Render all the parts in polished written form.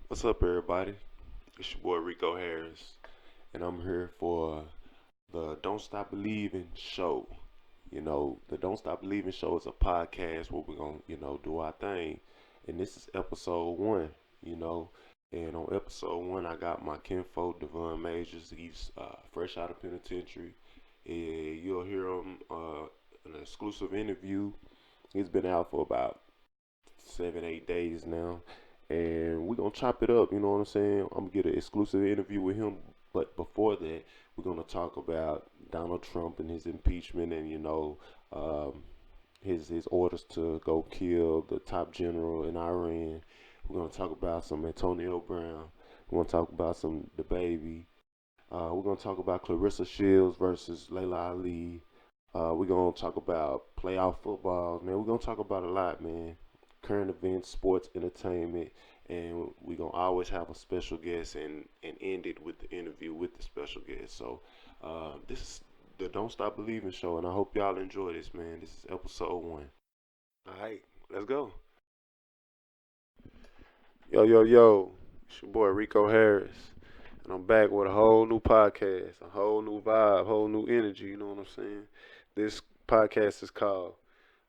What's up, everybody? It's your boy Rico Harris, and I'm here for the Don't Stop Believing show. The Don't Stop Believing show is a podcast where we're gonna, do our thing. And this is episode one, you know. And on episode one, I got my kinfolk, Davonne Majors. He's fresh out of penitentiary. You'll hear him an exclusive interview. He's been out for about 7, 8 days now, and we're gonna chop it up. You know what I'm saying? I'm gonna get an exclusive interview with him. But before that, we're gonna talk about Donald Trump and his impeachment, and his orders to go kill the top general in Iran. We're gonna talk about some Antonio Brown. We're gonna talk about some the baby. We're gonna talk about Clarissa Shields versus Layla Ali. We're gonna talk about playoff football, man. We're gonna talk about a lot, man. Current events, sports, entertainment, and we're gonna always have a special guest and end it with the interview with the special guest. So this is the Don't Stop Believing show, and I hope y'all enjoy this, man. This is episode one. All right, let's go. Yo, yo, yo, it's your boy Rico Harris, and I'm back with a whole new podcast, a whole new vibe, whole new energy. You know what I'm saying? This podcast is called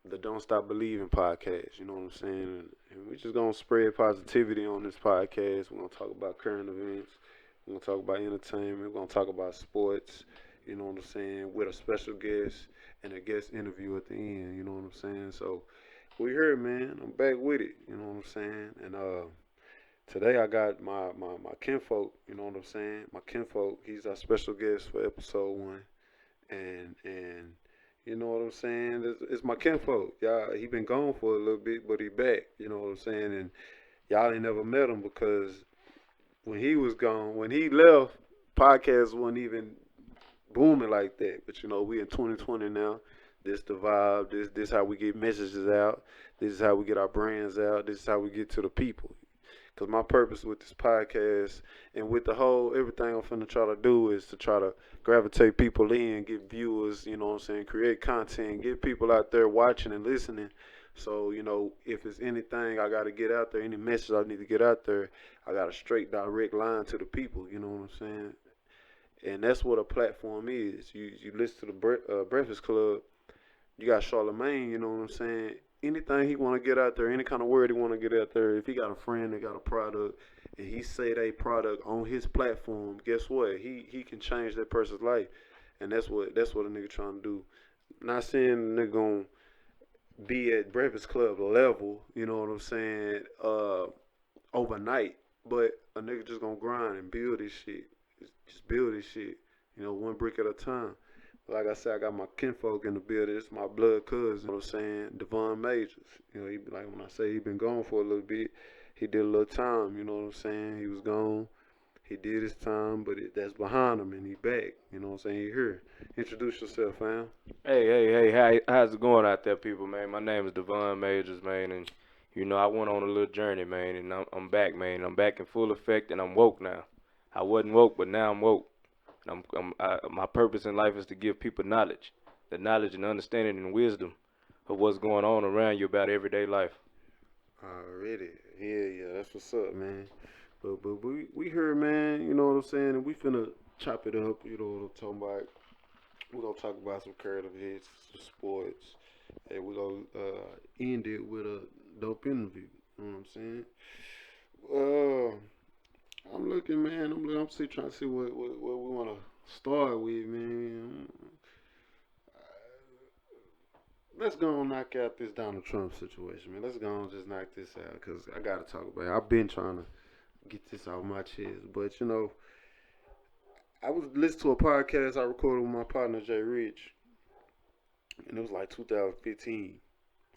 the Don't Stop Believing podcast. You know what I'm saying? And we're just gonna spread positivity on this podcast. We're gonna talk about current events. We're gonna talk about entertainment. We're gonna talk about sports. You know what I'm saying? With a special guest and a guest interview at the end. You know what I'm saying? So we here, man. I'm back with it. You know what I'm saying? And today I got my kinfolk. You know what I'm saying? My kinfolk. He's our special guest for episode one. And you know what I'm saying? It's my kinfolk. Y'all, he been gone for a little bit, but he back. You know what I'm saying? And y'all ain't never met him because when he was gone, when he left, podcasts wasn't even booming like that. But we in 2020 now. This the vibe. This how we get messages out. This is how we get our brands out. This is how we get to the people. Cause my purpose with this podcast and with the whole everything I'm finna try to do is to try to gravitate people in, get viewers, you know what I'm saying, create content, get people out there watching and listening. So, if it's anything I gotta get out there, any message I need to get out there, I got a straight direct line to the people, you know what I'm saying? And that's what a platform is. You listen to the Breakfast Club, you got Charlemagne, you know what I'm saying? Anything he want to get out there, any kind of word he want to get out there, if he got a friend that got a product and he say that product on his platform, guess what? He can change that person's life. And that's what a nigga trying to do. Not saying the nigga gonna be at Breakfast Club level, you know what I'm saying, overnight, but a nigga just gonna grind and build this shit. Just build this shit, one brick at a time. Like I said, I got my kinfolk in the building. It's my blood cousin. You know what I'm saying? Davonne Majors. He be like when I say he been gone for a little bit, he did a little time. You know what I'm saying? He was gone. He did his time, but that's behind him, and he back. You know what I'm saying? He here. Introduce yourself, fam. Hey, how's it going out there, people, man? My name is Davonne Majors, man, and I went on a little journey, man, and I'm back, man. I'm back in full effect, and I'm woke now. I wasn't woke, but now I'm woke. My purpose in life is to give people knowledge, the knowledge and understanding and wisdom of what's going on around you about everyday life. Already. Yeah, that's what's up, man. But we here, man, you know what I'm saying? And we finna chop it up, you know what I'm talking about. We're gonna talk about some current events, some sports, and we're gonna end it with a dope interview. You know what I'm saying? I'm looking, man. I'm still trying to see what we want to start with, man. Let's go and knock out this Donald Trump situation, man. Let's go and just knock this out because I got to talk about it. I've been trying to get this off my chest, but I was listening to a podcast I recorded with my partner Jay Rich, and it was like 2015.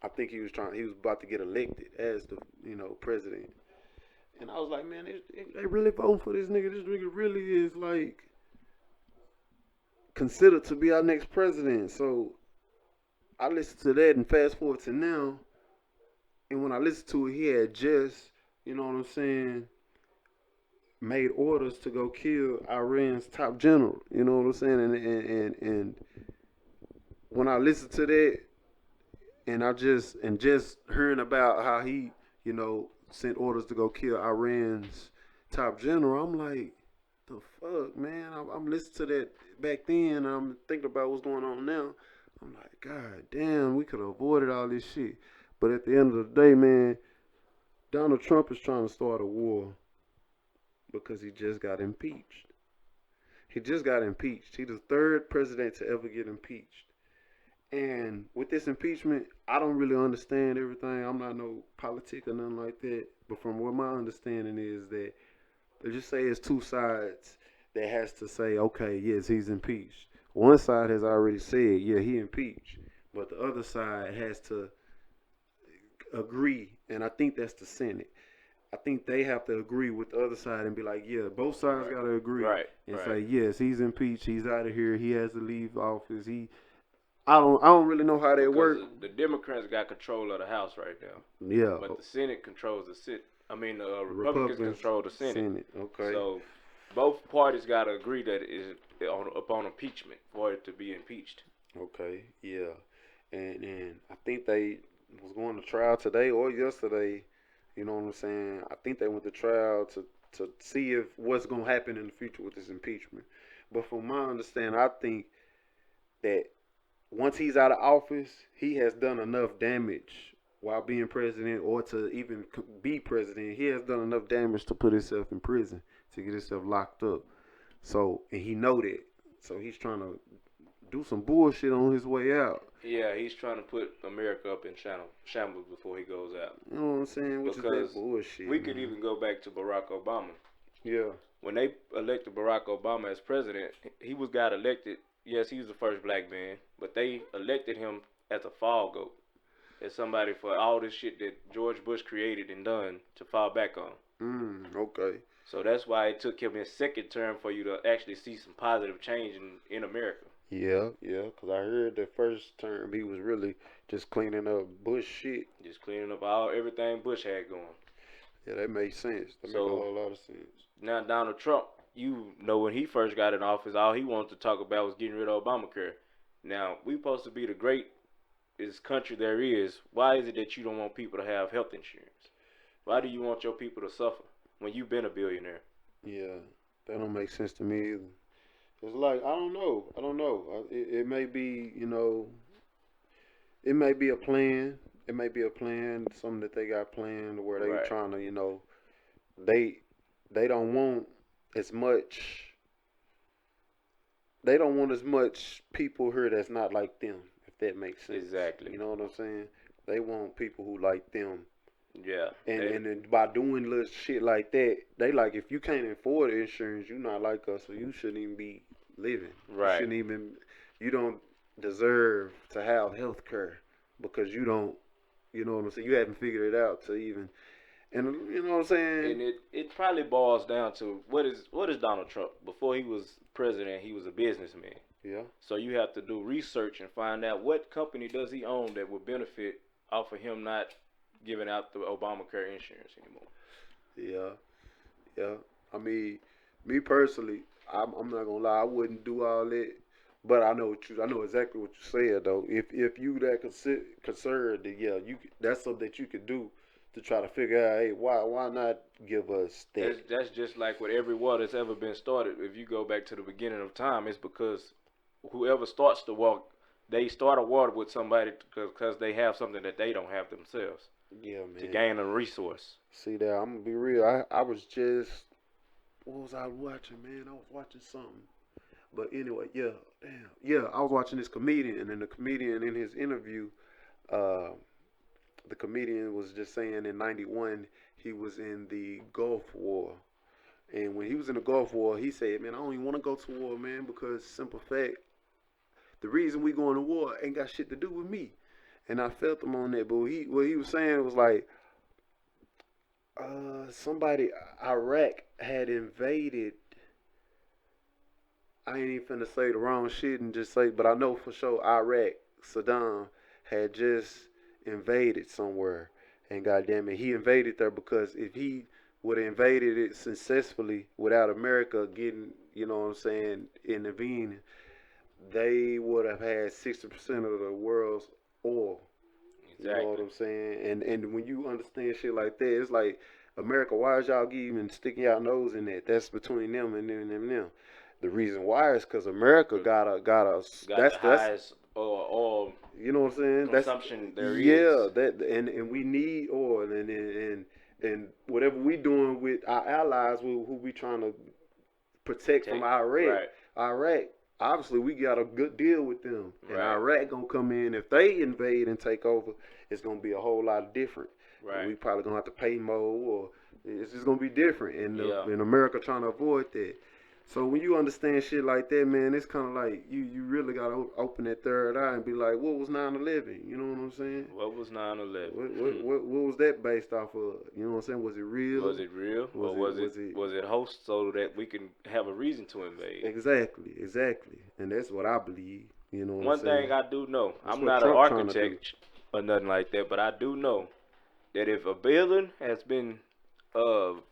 I think he was about to get elected as the president, and I was like, man, they really voting for this nigga. This nigga really is like considered to be our next president. So I listened to that and fast forward to now, and when I listened to it, he had just, you know what I'm saying, made orders to go kill Iran's top general. You know what I'm saying, and when I listened to that, and just hearing about how he, sent orders to go kill Iran's top general. I'm like, the fuck, man. I'm listening to that back then. And I'm thinking about what's going on now. I'm like, God damn, we could have avoided all this shit. But at the end of the day, man, Donald Trump is trying to start a war because he just got impeached. He just got impeached. He's the third president to ever get impeached. And with this impeachment, I don't really understand everything. I'm not no politic or nothing like that. But from what my understanding is that they just say it's two sides that has to say, okay, yes, he's impeached. One side has already said, yeah, he impeached. But the other side has to agree, and I think that's the Senate. I think they have to agree with the other side and be like, yeah, both sides got to agree and say, yes, he's impeached, he's out of here, he has to leave office. I don't really know how that works. The Democrats got control of the House right now. Yeah. But the Senate controls the Senate. I mean, the Republicans control the Senate. Okay. So both parties got to agree that it is upon impeachment for it to be impeached. Okay. Yeah. And I think they was going to trial today or yesterday. You know what I'm saying? I think they went to trial to see if what's going to happen in the future with this impeachment. But from my understanding, I think that once he's out of office, he has done enough damage while being president or to even be president. He has done enough damage to put himself in prison, to get himself locked up. So, and he know that. So he's trying to do some bullshit on his way out. Yeah, he's trying to put America up in shambles before he goes out. You know what I'm saying? Which because is that bullshit. We could even go back to Barack Obama. Yeah. When they elected Barack Obama as president, he got elected. Yes, he was the first black man, but they elected him as a fall goat, as somebody for all this shit that George Bush created and done to fall back on. Okay. So that's why it took him his second term for you to actually see some positive change in America. Yeah, because I heard the first term he was really just cleaning up Bush shit. Just cleaning up everything Bush had going. Yeah, that makes sense. That makes a whole lot of sense. Now Donald Trump, you know, when he first got in office, all he wanted to talk about was getting rid of Obamacare. Now, we supposed to be the greatest country there is. Why is it that you don't want people to have health insurance? Why do you want your people to suffer when you've been a billionaire? Yeah, that don't make sense to me either. It's like, I don't know. It may be, it may be a plan. It may be a plan, something that they got planned where they trying to, they don't want as much. They don't want as much people here that's not like them, if that makes sense. Exactly. You know what I'm saying? They want people who like them. Yeah. And by doing little shit like that, they like, if you can't afford insurance, you not like us, so you shouldn't even be living. Right. You don't deserve to have health care because you don't, you know what I'm saying? You haven't figured it out to even, and you know what I'm saying? And it probably boils down to what is Donald Trump? Before he was president, he was a businessman. Yeah. So you have to do research and find out what company does he own that would benefit off of him not giving out the Obamacare insurance anymore. Yeah. I mean, me personally, I'm not gonna lie, I wouldn't do all that. But I know exactly what you said though. If you that concerned, then that's something that you could do to try to figure out, hey, why not give us that? That's just like with every war that's ever been started. If you go back to the beginning of time, it's because whoever starts the war, they start a war with somebody because they have something that they don't have themselves. Yeah, man. To gain a resource. See that, I'm gonna be real. I was just, what was I watching, man? I was watching something. But anyway, I was watching this comedian, and the comedian in his interview, the comedian was just saying in '91 he was in the Gulf War, and when he was in the Gulf War, he said, "Man, I don't even want to go to war, man, because simple fact, the reason we going to war ain't got shit to do with me." And I felt him on that, but what he was saying was like, Iraq had invaded. I ain't even finna say the wrong shit and just say, but I know for sure Iraq, Saddam, had just invaded somewhere. And goddamn it, he invaded there because if he would have invaded it successfully without America getting, you know what I'm saying, intervening, they would have had 60% of the world's oil. You know what I'm saying? And when you understand shit like that, it's like America, why is y'all even sticking y'all nose in that? That's between them and them and them. The reason why is because America got a got the highest oil you know what I'm saying? consumption there Yeah, is. that and we need oil and whatever we doing with our allies who we trying to protect from Iraq. Right. Iraq, obviously we got a good deal with them. And Right. Iraq gonna come in. If they invade and take over, it's gonna be a whole lot different. Right. We probably gonna have to pay more or it's just gonna be different. And Yeah. in America trying to avoid that. So when you understand shit like that, man, it's kind of like you really got to open that third eye and be like, what was 9/11? You know what I'm saying? What was 9/11? What was that based off of? You know what I'm saying? Was it real? Was it real, or was it host so that we can have a reason to invade? Exactly, and that's what I believe. You know what One I'm saying? thing I do know, That's I'm what not an Trump trying to architect or nothing like that, but I do know that if a building has been, or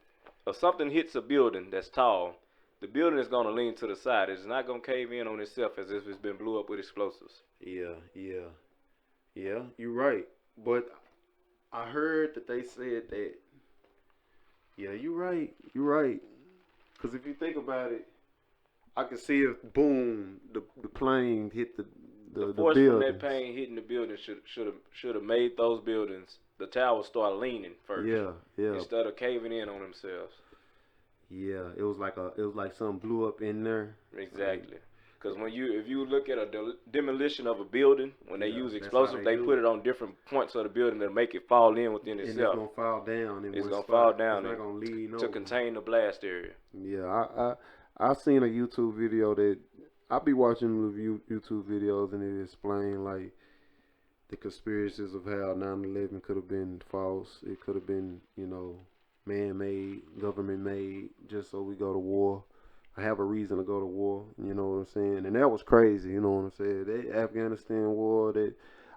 something hits a building that's tall, the building is gonna lean to the side. It's not gonna cave in on itself as if it's been blew up with explosives. Yeah. You're right. But I heard that they said that. Yeah, you're right. Because if you think about it, I can see if boom, the plane hit the force from buildings. that plane hitting the building should have made those buildings, the towers start leaning first. Yeah. Instead of caving in on themselves. Yeah, it was like something blew up in there. Exactly. Because if you look at a demolition of a building, when they use explosives, they put it on different points of the building to make it fall in within itself. And it's gonna fall down. It's gonna fall down. It's not gonna lean to over. contain the blast area. Yeah, I seen a YouTube video that I be watching YouTube videos and it explain like the conspiracies of how 9/11 could have been false. It could have been man-made, government-made, just so we go to war. I have a reason to go to war, you know what I'm saying? And that was crazy, you know what I'm saying? That Afghanistan war,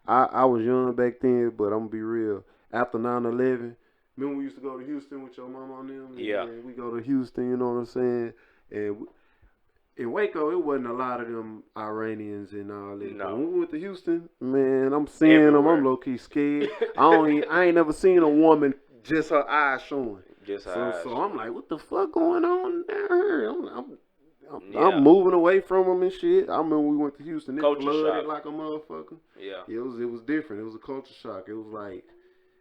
I was young back then, but I'm gonna be real. After 9/11, remember we used to go to Houston with your mama and them? Yeah. And we go to Houston, you know what I'm saying? And in Waco, it wasn't a lot of them Iranians and all that. No. But when we went to Houston, man, I'm seeing them. I'm low key scared. I ain't never seen a woman just her eyes showing. Just her eyes. So I'm like, what the fuck going on down here? I'm moving away from them and shit. I remember we went to Houston. It flooded like a motherfucker. Yeah. It was different. It was a culture shock. It was like.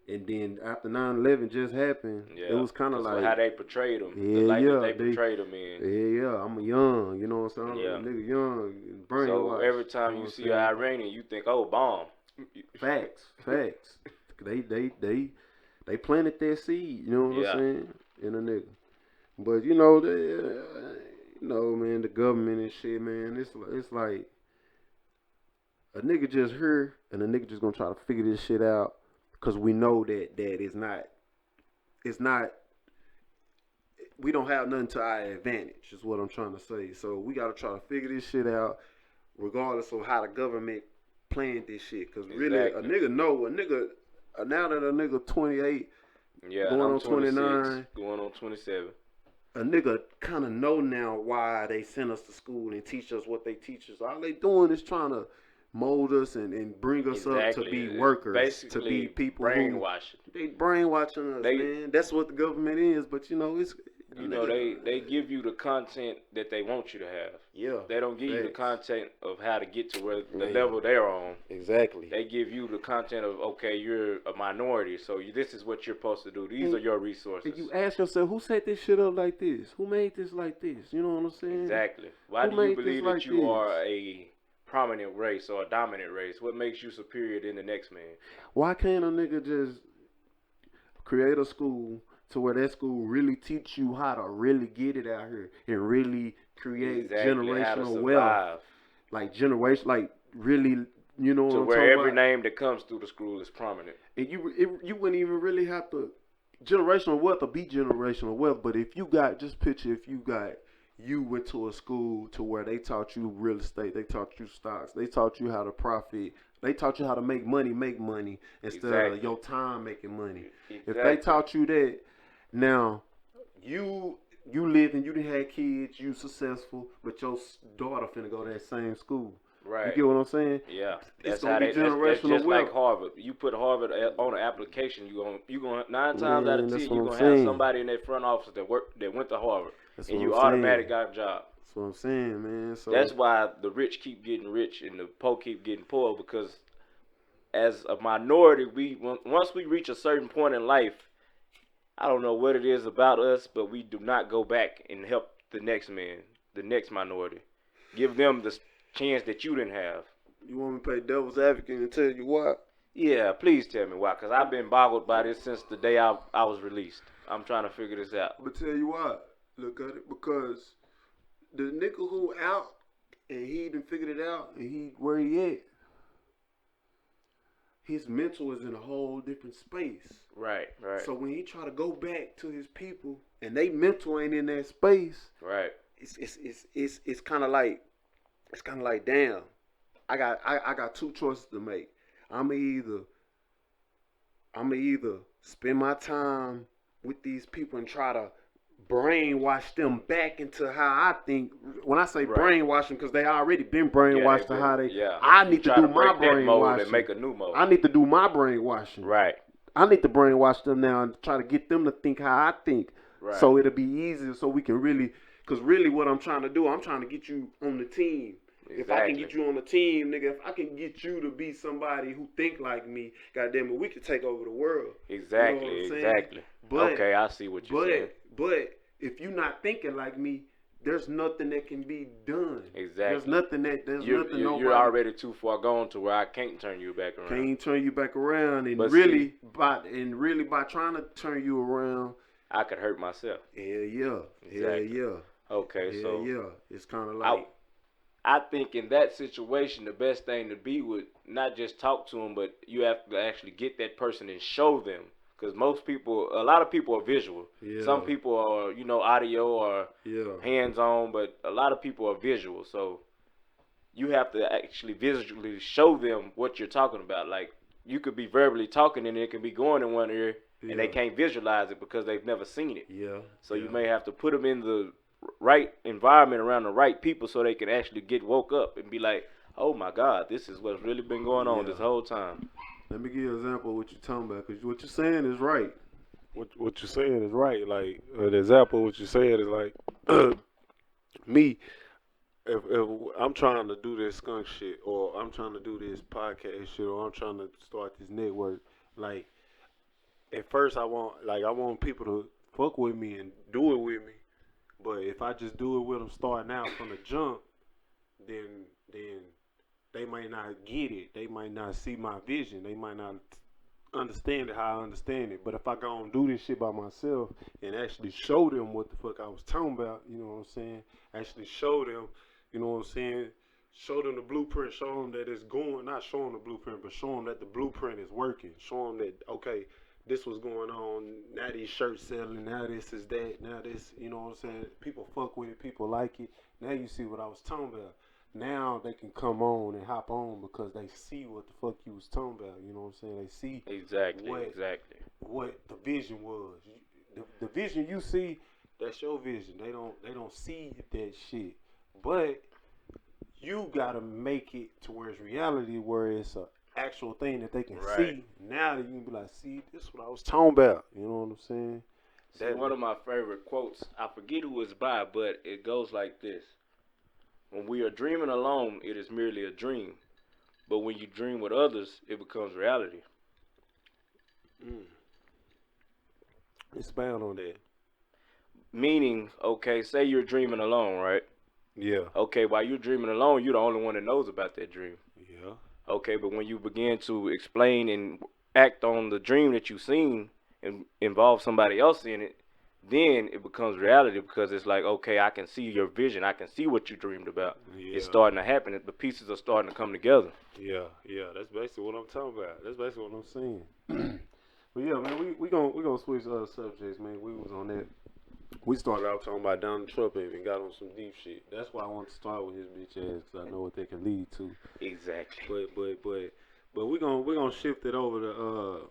And then after 9/11 just happened, it was kind of like how they portrayed them. They portrayed them in. Yeah. I'm young, you know what I'm saying? Yeah. I'm a nigga young, brainwashed. So every time you see an Iranian, you think, oh, bomb. Facts. They planted their seed, you know what I'm saying? In a nigga. But man, the government and shit, man, it's like a nigga just here and a nigga just gonna try to figure this shit out. Because we know that it's not, we don't have nothing to our advantage, is what I'm trying to say. So we got to try to figure this shit out, regardless of how the government planned this shit. Because really, a nigga, now that a nigga 28, going on 29, going on 27, a nigga kind of know now why they send us to school and teach us what they teach us. All they doing is trying to mold us and bring us up to be workers, basically to be people brainwashing. They brainwashing us, man. That's what the government is. But it's they give you the content that they want you to have. Yeah. They don't give you the content of how to get to where the level they're on. Exactly. They give you the content of, okay, you're a minority, so this is what you're supposed to do. These are your resources. And you ask yourself, who set this shit up like this? Who made this like this? You know what I'm saying? Exactly. Why do you believe that you are a prominent race or a dominant race? What makes you superior than the next man? Why can't a nigga just create a school to where that school really teach you how to really get it out here and really create generational wealth? Like really, you know what I'm talking about? To where every name that comes through the school is prominent. And you wouldn't even really have to generational wealth or be generational wealth, but if you went to a school to where they taught you real estate, they taught you stocks, they taught you how to profit, they taught you how to make money instead of your time making money. If they taught you that, now you live and you done had kids, you successful, but your daughter finna go to that same school. You Right. get what I'm saying? Yeah. It's That's gonna how be that's generational just like wealth. Harvard. You put Harvard on an application, you gonna 9 times out of Man, that's 10 what you I'm gonna have saying. somebody in that front office that went to Harvard, That's and what I'm you saying. automatic got a job. That's what I'm saying, man. So That's why the rich keep getting rich and the poor keep getting poor, because as a minority, once we reach a certain point in life, I don't know what it is about us, but we do not go back and help the next man, the next minority. Give them the chance that you didn't have. you want me to play devil's advocate and tell you why? Yeah, please tell me why, because I've been boggled by this since the day I was released. I'm trying to figure this out. I'm gonna tell you why. Look at it, because the nigga who out and he done figured it out and he where he at, his mental is in a whole different space. Right, right, So when he try to go back to his people and they mental ain't in that space, right. it's kind of like damn. I got two choices to make. I'm either spend my time with these people and try to brainwash them back into how I think. When I say Right. brainwash them, because they already been Yeah, brainwashed to how they. I need to try do to my break that mold and brainwashing. make a new mold. I need to do my brainwashing. Right, I need to brainwash them now and try to get them to think how I think. right. So it'll be easier so we can really, because really what I'm trying to do, I'm trying to get you on the team. If I can Exactly. get you on the team, nigga, if I can get you to be somebody who think like me, goddamn it, we could take over the world. Exactly, You know what I'm saying? exactly. But, Okay, I see what you're saying. but if you're not thinking like me, there's nothing that can be done. Exactly. There's nothing nobody You're already too far gone to where I can't turn you back around. can't turn you back around, and But really by trying to turn you around, I could hurt myself. hell yeah, Exactly. hell yeah, Okay, hell so yeah. It's kind of like I think in that situation, the best thing to be would not just talk to them, but you have to actually get that person and show them. Because a lot of people are visual. yeah, Some people are, audio or yeah, hands-on, but a lot of people are visual. So you have to actually visually show them what you're talking about. Like, you could be verbally talking and it can be going in one ear, and they yeah, can't visualize it because they've never seen it. yeah. So yeah. you may have to put them in the right environment around the right people so they can actually get woke up and be like, oh my God, this is what's really been going on this whole time. Let me give you an example of what you're talking about, because what you're saying is right. What you're saying is right. Like an example of what you're saying is like me. If I'm trying to do this skunk shit, or I'm trying to do this podcast shit, or I'm trying to start this network, like at first I want people to fuck with me and do it with me. But if I just do it with them starting out from the jump, then they might not get it. They might not see my vision. They might not understand it how I understand it. But if I go and do this shit by myself and actually show them what the fuck I was talking about, you know what I'm saying? Actually show them, you know what I'm saying? Show them the blueprint. Show them that it's going. Not show them the blueprint, but show them that the blueprint is working. Show them that, okay, this was going on. Now these shirts selling. Now this is that. Now this, you know what I'm saying? People fuck with it. People like it. Now you see what I was talking about. Now they can come on and hop on because they see what the fuck you was talking about. You know what I'm saying? They see Exactly. what the vision was. The vision you see, that's your vision. They don't see that shit. But you gotta make it to where it's reality, where it's a actual thing that they can see. Now that you can be like, see, this is what I was talking about. You know what I'm saying? See, one of my favorite quotes, I forget who it's by, but it goes like this. When we are dreaming alone, it is merely a dream. But when you dream with others, it becomes reality. Expound on that. Meaning, okay, say you're dreaming alone, right? Yeah. Okay, while you're dreaming alone, you're the only one that knows about that dream. Yeah. Okay, but when you begin to explain and act on the dream that you've seen and involve somebody else in it, then it becomes reality, because it's like, okay, I can see your vision. I can see what you dreamed about. Yeah. It's starting to happen. The pieces are starting to come together. Yeah. That's basically what I'm talking about. That's basically what I'm saying. But yeah, man, we gonna switch subjects, man. We was on that. We started out talking about Donald Trump and got on some deep shit. That's why I want to start with his bitch ass, because I know what they can lead to. Exactly. But we gonna shift it over to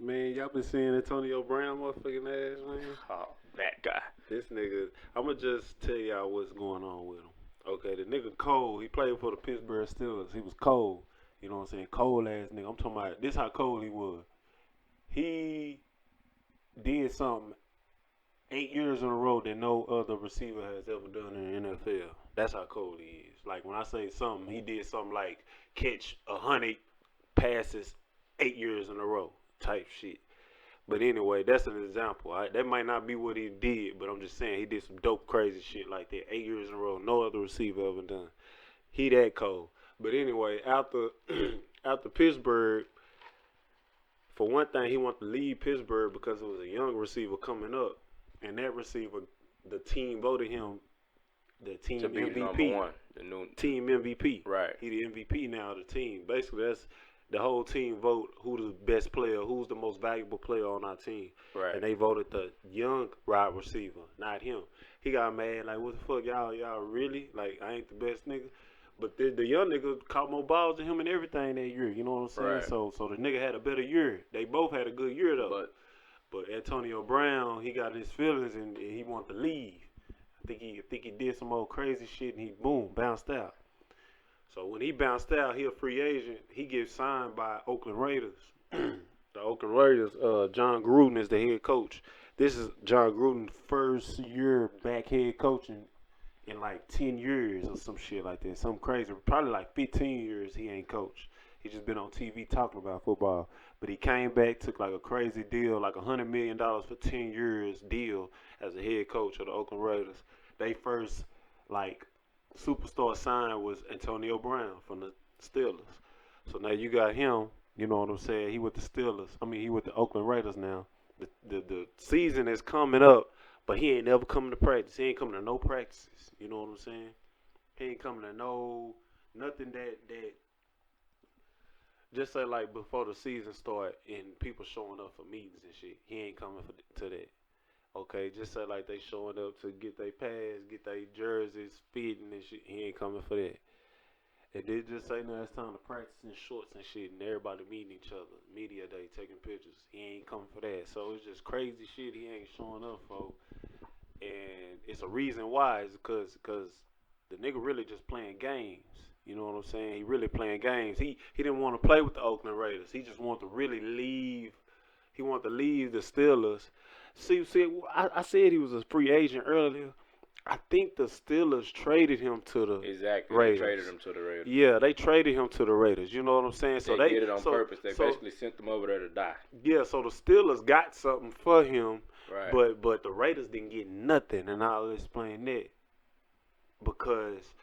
man. Y'all been seeing Antonio Brown, motherfucking ass, man. Oh, that guy. This nigga. I'ma just tell y'all what's going on with him. Okay, the nigga cold. He played for the Pittsburgh Steelers. He was cold. You know what I'm saying? Cold ass nigga. I'm talking about this how cold he was. He did something 8 years in a row that no other receiver has ever done in the NFL. That's how cold he is. Like when I say something, he did something like catch 100 passes 8 years in a row type shit. But anyway, that's an example. That might not be what he did, but I'm just saying he did some dope, crazy shit like that 8 years in a row. No other receiver ever done. He that cold. But anyway, after after Pittsburgh, for one thing, he wanted to leave Pittsburgh because it was a young receiver coming up, and that receiver, the team voted him the team To be the number MVP. one, the new Team MVP. right, He the MVP now of the team. Basically, that's the whole team vote who the best player, who's the most valuable player on our team, right. and they voted the young wide receiver, not him. He got mad like, what the fuck, y'all really like? I ain't the best nigga. But the young nigga caught more balls than him and everything that year. You know what I'm saying? Right. So the nigga had a better year. They both had a good year though. But Antonio Brown, he got his feelings and he wanted to leave. I think he did some old crazy shit and he boom bounced out. So when he bounced out, he a free agent. He gets signed by Oakland Raiders. The Oakland Raiders, John Gruden is the head coach. This is John Gruden's first year back head coaching in like 10 years or some shit like that. Something crazy. Probably like 15 years he ain't coached. He just been on TV talking about football. But he came back, took like a crazy deal, like $100 million for 10 years deal as a head coach of the Oakland Raiders. They first like superstar sign was Antonio Brown from the Steelers. So now you got him, you know what I'm saying? He with the Steelers. I mean, he with the Oakland Raiders now. The season is coming up, but he ain't never coming to practice. He ain't coming to no practices. You know what I'm saying? He ain't coming to nothing that just say like before the season start and people showing up for meetings and shit. He ain't coming to that. Okay, just say like they showing up to get their pads, get their jerseys, fitting and shit. He ain't coming for that. And they just say now it's time to practice in shorts and shit, and everybody meeting each other. Media day, taking pictures. He ain't coming for that. So it's just crazy shit he ain't showing up for. And it's a reason why. It's because the nigga really just playing games. You know what I'm saying? He really playing games. He didn't want to play with the Oakland Raiders. He just wanted to really leave. He wanted to leave the Steelers. See, I said he was a free agent earlier. I think the Steelers traded him to the exactly, Raiders. they traded him to the Raiders. Yeah, they traded him to the Raiders. You know what I'm saying? So they did it on purpose. They basically sent them over there to die. Yeah, so the Steelers got something for him, Right. but the Raiders didn't get nothing, and I'll explain that. Because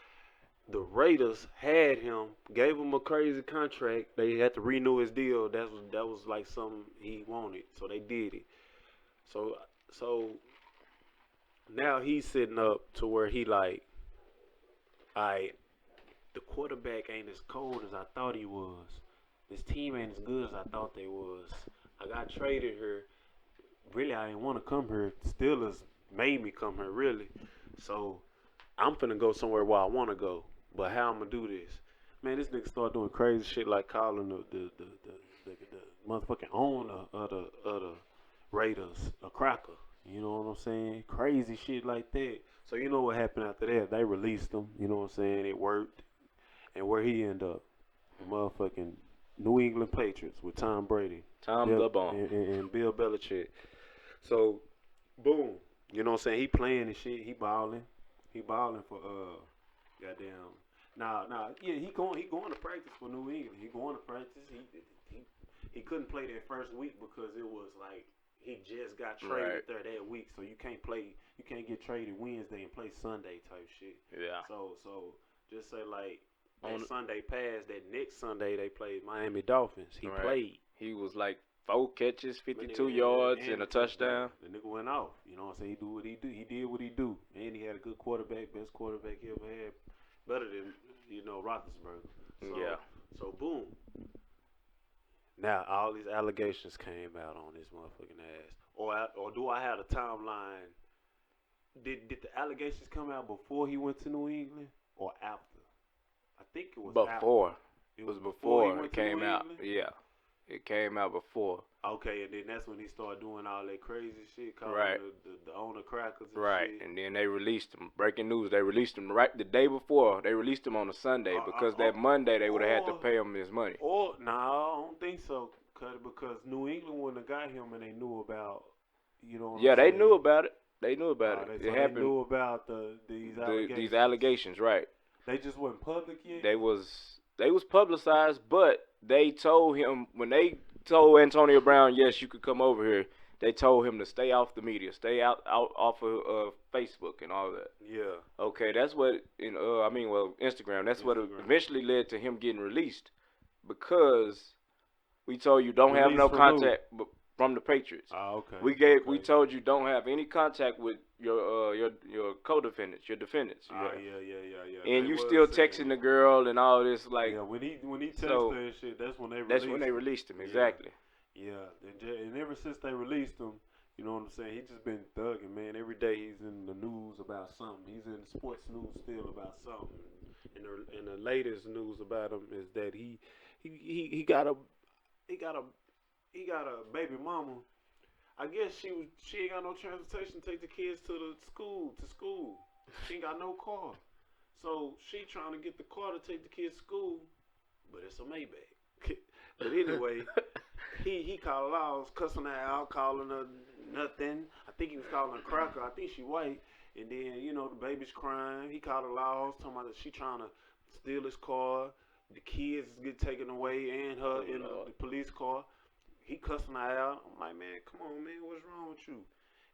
the Raiders had him, gave him a crazy contract. They had to renew his deal. That was like something he wanted, so they did it. So now he's sitting up to where he like, the quarterback ain't as cold as I thought he was. This team ain't as good as I thought they was. I got traded here. Really, I didn't want to come here. Steelers made me come here, really. So I'm finna go somewhere where I want to go. But how I'm gonna do this? Man, this nigga start doing crazy shit like calling the motherfucking owner of the Raiders a cracker. You know what I'm saying? Crazy shit like that. So you know what happened after that? They released him. You know what I'm saying? It worked. And where he end up? The motherfucking New England Patriots with Tom Brady. Davonne. And Bill Belichick. So, boom. You know what I'm saying? He playing and shit. He balling. He balling for goddamn. Yeah, he going to practice for New England. He going to practice. He couldn't play that first week because it was like he just got traded there that week. So you can't get traded Wednesday and play Sunday type shit. Yeah. So just say like that Sunday passed, that next Sunday they played Miami Dolphins. He played. He was like 4 catches, 52 yards, and a touchdown. The nigga went off. You know what I'm saying? He do what he do. He did what he do. And he had a good quarterback, best quarterback he ever had. Better than, Roethlisberger. So boom. Now all these allegations came out on this motherfucking ass. Or do I have a timeline? Did the allegations come out before he went to New England or after? I think it was before. After. It was before it came out. Yeah. It came out before. Okay, and then that's when he started doing all that crazy shit, calling Right. the owner crackers and Right, shit. and then they released him. Breaking news: they released him right the day before. They released him on a Sunday because that Monday they would have had to pay him his money. Or nah, I don't think so, because New England wouldn't have got him and they knew about, you know what Yeah, I'm they saying? knew about it. They knew about it. So It they happened. knew about these allegations. These allegations, right? They just weren't public yet. They was publicized, but they told him when they told Antonio Brown, yes, you could come over here. They told him to stay off the media, stay out off of Facebook and all that. Yeah. Okay, that's what Instagram. That's what Instagram. eventually led to him getting released because we told you don't have Released no from contact from the Patriots. Okay. We told you don't have any contact with your co-defendants, your defendants. Yeah. And They you was still saying texting the girl and all this like. yeah, when he texted so her and shit, that's when they released him. Exactly. Yeah, and ever since they released him, you know what I'm saying? He just been thugging, man. Every day he's in the news about something. He's in the sports news still about something. And the latest news about him is that he got a baby mama. I guess she ain't got no transportation to take the kids to school. She ain't got no car. So she trying to get the car to take the kids to school, but it's a Maybach. But anyway, he called Laws, cussing her out, calling her nothing. I think he was calling her cracker. I think she white. And then, you know, the baby's crying. He called her Laws, talking about that she trying to steal his car. The kids get taken away and her in the police car. He cussing her out. I'm like, man, come on, man, what's wrong with you?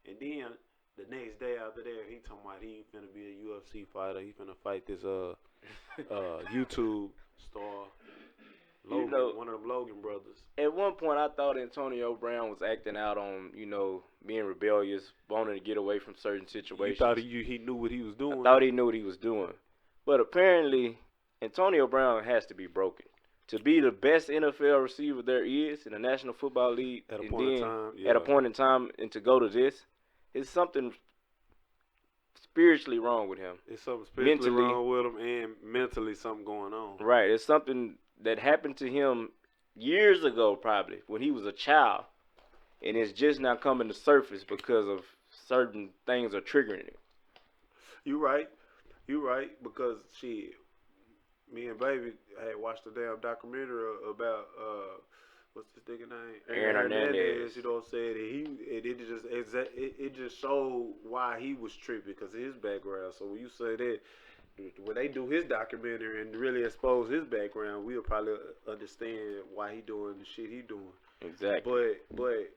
And then the next day after that, he talking about he finna be a UFC fighter. He finna fight this YouTube star, Logan, one of them Logan brothers. At one point, I thought Antonio Brown was acting out on, being rebellious, wanting to get away from certain situations. You thought he knew what he was doing? I thought he knew what he was doing. But apparently, Antonio Brown has to be broken. To be the best NFL receiver there is in the National Football League at a point in time, at a point in time, and to go to this, it's something spiritually wrong with him. It's something spiritually wrong with him, and mentally something going on. Right. It's something that happened to him years ago, probably when he was a child, and it's just now coming to surface because of certain things are triggering it. You right, because me and Baby had watched a damn documentary about what's this nigga name? Aaron Hernandez. You know what I'm saying? It just showed why he was tripping because of his background. So when you say that, when they do his documentary and really expose his background, we'll probably understand why he doing the shit he doing. Exactly. But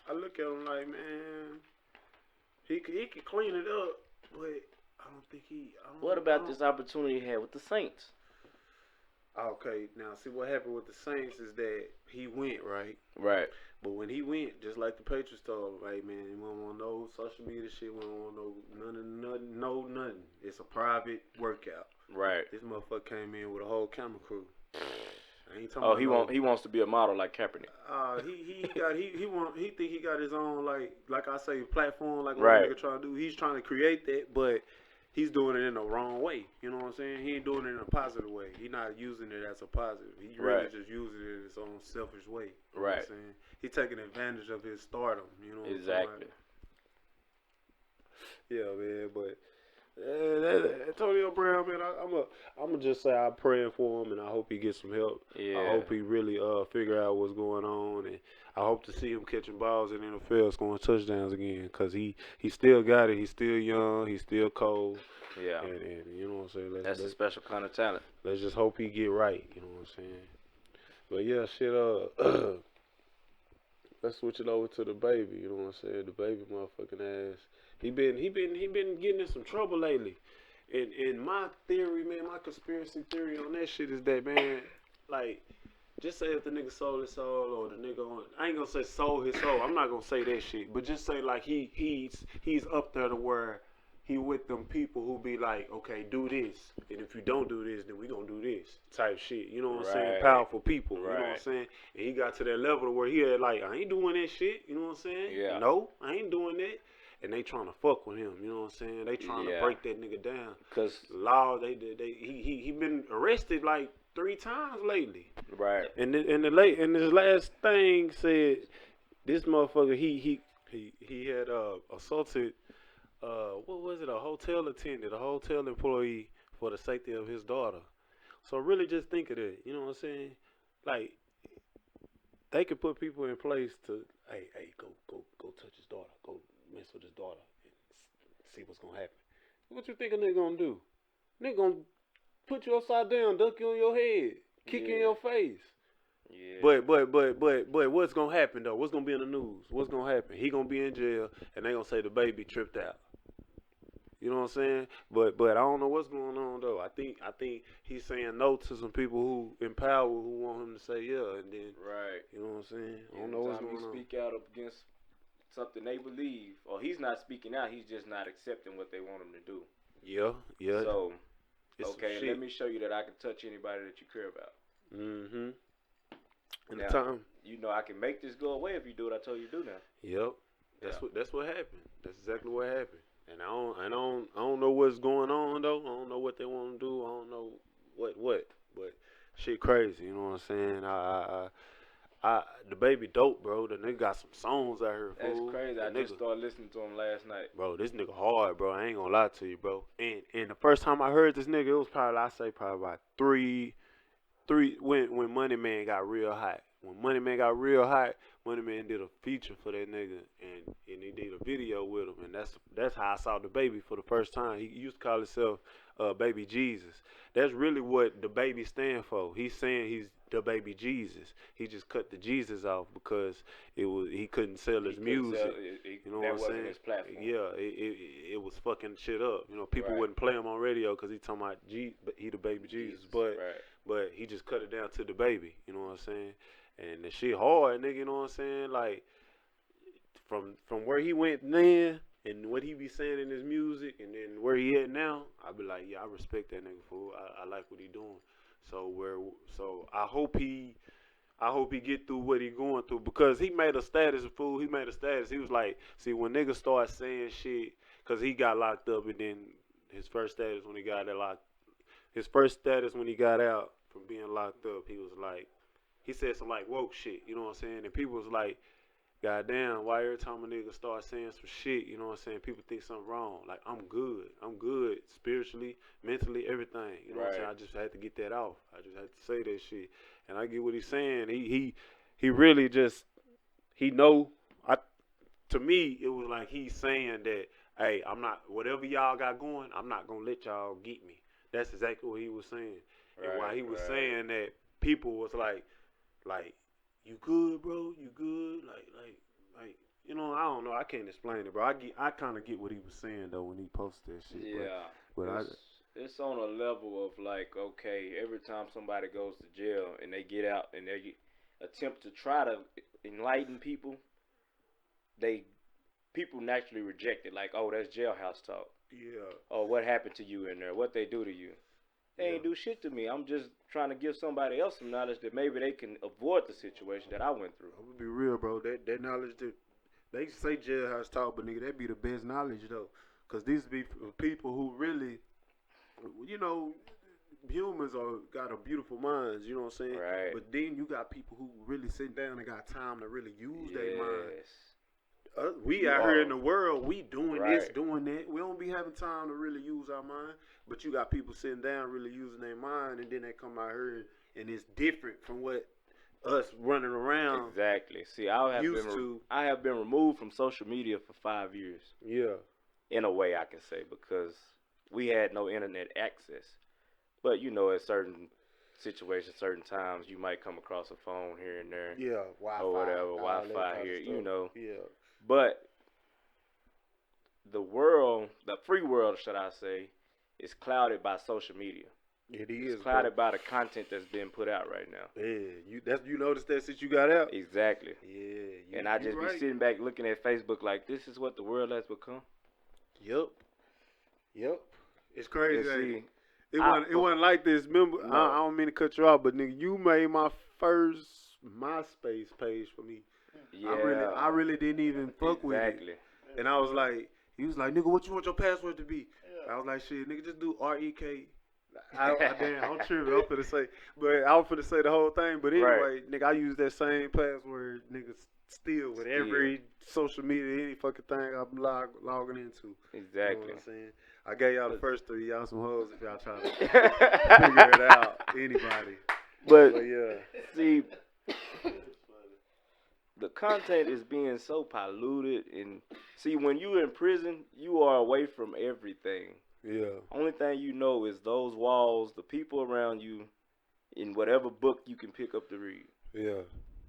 I look at him like, man, he can clean it up, but I don't think What about this opportunity he had with the Saints? Okay, now see what happened with the Saints is that he went, right? Right. But when he went, just like the Patriots told him, hey man, we don't want no social media shit, we don't want nothing. It's a private workout. Right. This motherfucker came in with a whole camera crew. He wants to be a model like Kaepernick. He think he got his own like I say platform like what right. nigga trying to do. He's trying to create that, but he's doing it in the wrong way. You know what I'm saying? He ain't doing it in a positive way. He's not using it as a positive. He really just using it in his own selfish way. You know what I'm saying? He's taking advantage of his stardom. You know what exactly. I'm saying? Yeah, man, but Antonio Brown, man, I'm gonna just say I'm praying for him, and I hope he gets some help. Yeah. I hope he really figure out what's going on, and I hope to see him catching balls in the NFL, scoring touchdowns again, cause he still got it. He's still young. He's still cold. Yeah. And you know what I'm saying? That's a special kind of talent. Let's just hope he get right. You know what I'm saying? But yeah, shit. Let's switch it over to the baby. You know what I'm saying? The baby motherfucking ass. He been getting in some trouble lately. And my theory, man, my conspiracy theory on that shit is that, man, like, just say if the nigga sold his soul or the nigga I ain't gonna say sold his soul. I'm not gonna say that shit. But just say like he's up there to where he with them people who be like, okay, do this. And if you don't do this, then we gonna do this type shit. You know what I'm saying? Powerful people. You know what I'm saying? And he got to that level where he had like, I ain't doing that shit. You know what I'm saying? Yeah. No, I ain't doing that. and they trying to fuck with him. You know what I'm saying? They trying to break that nigga down. Cause Law, he been arrested like 3 times lately. right. And his last thing said this motherfucker he had assaulted what was it, a hotel attendant, a hotel employee for the safety of his daughter. So really just think of that. You know what I'm saying? Like they could put people in place to hey go touch his daughter, go mess with his daughter and see what's gonna happen. What you think a nigga gonna do? Nigga gonna put you upside down, dunk you on your head, kick you in your face. Yeah. But what's gonna happen though? What's gonna be in the news? What's gonna happen? He gonna be in jail, and they gonna say the baby tripped out. You know what I'm saying? But I don't know what's going on though. I think he's saying no to some people who in power who want him to say yeah, and then right. You know what I'm saying? I don't know what's going on. You speak out against something they believe, or he's not speaking out, he's just not accepting what they want him to do. Yeah. So, okay, let me show you that I can touch anybody that you care about. Mm-hmm. And now, the time, you know, I can make this go away if you do what I told you to do now. Yep. That's what happened. That's exactly what happened. And I don't know what's going on though. I don't know what they want to do. I don't know what. But shit crazy. You know what I'm saying? The baby dope, bro. The nigga got some songs out here. That's fool. crazy. I just started listening to him last night. Bro, this nigga hard, bro. I ain't gonna lie to you, bro. And the first time I heard this nigga, it was probably about three when Money Man got real hot. When Money Man got real hot, Money Man did a feature for that nigga, and he did a video with him, and that's how I saw the baby for the first time. He used to call himself Baby Jesus. That's really what the baby stand for. He's saying he's the Baby Jesus. He just cut the Jesus off because he couldn't sell his music. You know what I'm saying? His platform. Yeah, it was fucking shit up. You know, people wouldn't play him on radio because he talking about he the Baby Jesus, but he just cut it down to the baby. You know what I'm saying? And the shit hard, nigga. You know what I'm saying? Like from where he went then and what he be saying in his music, and then where he at now, I be like, yeah, I respect that nigga, fool. I like what he doing. So I hope he get through what he going through, because he made a status, fool. He made a status. He was like, see, when niggas start saying shit, cause he got locked up, and then his first status when he got out from being locked up, he was like, he said some like woke shit, you know what I'm saying? And people was like, goddamn, why every time a nigga start saying some shit, you know what I'm saying, people think something wrong. Like, I'm good spiritually, mentally, everything. You know what I'm saying? I just had to get that off. I just had to say that shit. And I get what he's saying. He really just, he know, to me, it was like he's saying that, hey, I'm not, whatever y'all got going, I'm not going to let y'all get me. That's exactly what he was saying. And while he was saying that, people was like, you good, bro? You good? Like, you know, I don't know. I can't explain it, bro. I kind of get what he was saying though when he posted that shit. Yeah, but it's on a level of like, okay, every time somebody goes to jail and they get out and they attempt to try to enlighten people, people naturally reject it. Like, oh, that's jailhouse talk. Yeah. Oh, what happened to you in there? What they do to you? They ain't do shit to me. I'm just trying to give somebody else some knowledge that maybe they can avoid the situation that I went through. I'm gonna be real, bro. That knowledge that they say jailhouse talk, but nigga, that be the best knowledge though, cause these be people who really, you know, humans got a beautiful minds. You know what I'm saying? Right. But then you got people who really sit down and got time to really use their mind. We out here in the world, we doing this, doing that. We don't be having time to really use our mind. But you got people sitting down really using their mind, and then they come out here and it's different from what us running around. Exactly. See, I have been removed from social media for 5 years. Yeah. In a way, I can say, because we had no internet access. But you know, at certain situations, certain times, you might come across a phone here and there. Yeah, Wi-Fi. Or whatever, Wi-Fi here, you know. Yeah. But the world, the free world, should I say, is clouded by social media. It is. It's clouded by the content that's being put out right now. Yeah, you noticed that since you got out? Exactly. Yeah. And I just be sitting back looking at Facebook like, this is what the world has become. Yep. It's crazy. See, it wasn't like this. Remember, no. I don't mean to cut you off, but nigga, you made my first MySpace page for me. Yeah. I really didn't even fuck with it. And I was like, He was like, nigga, what you want your password to be? I was like, shit, nigga, just do REK. I'm tripping. I'm finna say, but I was finna say the whole thing. But Right. anyway, nigga, I use that same password, nigga, still with every social media, any fucking thing I'm logging into. You know Exactly. what I'm saying? I gave y'all the first three. Y'all some hoes if y'all try to figure it out. Anybody. But yeah. see, the content is being so polluted, and see, when you're in prison, you are away from everything. Yeah. Only thing you know is those walls, the people around you, in whatever book you can pick up to read. Yeah.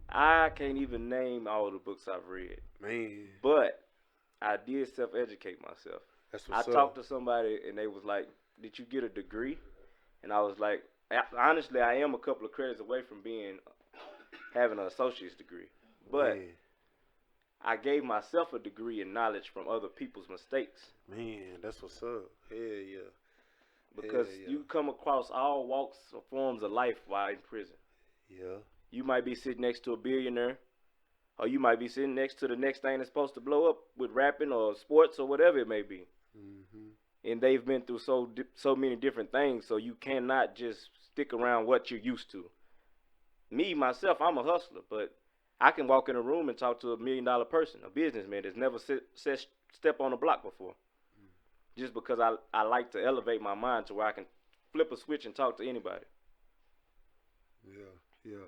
I can't even name all the books I've read, Man. but I did self-educate myself. That's I what's up. talked to somebody, and they was like, "Did you get a degree?" And I was like, "Honestly, I am a couple of credits away from having an associate's degree, but." Man. I gave myself a degree in knowledge from other people's mistakes. Man, that's what's up. Hell yeah. Because Hell yeah. you come across all walks or forms of life while in prison. Yeah. You might be sitting next to a billionaire, or you might be sitting next to the next thing that's supposed to blow up with rapping or sports or whatever it may be. Mm-hmm. And they've been through so many different things, so you cannot just stick around what you're used to. Me, myself, I'm a hustler, but I can walk in a room and talk to $1 million person, a businessman that's never step on a block before. Just because I like to elevate my mind to where I can flip a switch and talk to anybody. Yeah, yeah.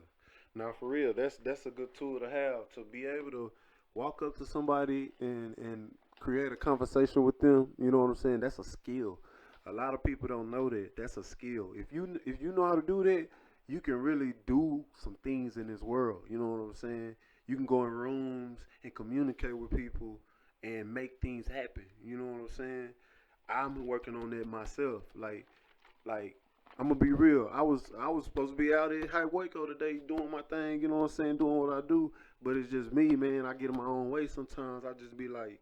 Now for real, that's a good tool to have, to be able to walk up to somebody and create a conversation with them. You know what I'm saying? That's a skill. A lot of people don't know that. That's a skill. If you know how to do that, you can really do some things in this world. You know what I'm saying? You can go in rooms and communicate with people and make things happen. You know what I'm saying? I'm working on that myself. Like I'm gonna be real. I was supposed to be out in High Waco today doing my thing. You know what I'm saying? Doing what I do. But it's just me, man. I get in my own way sometimes. I be like,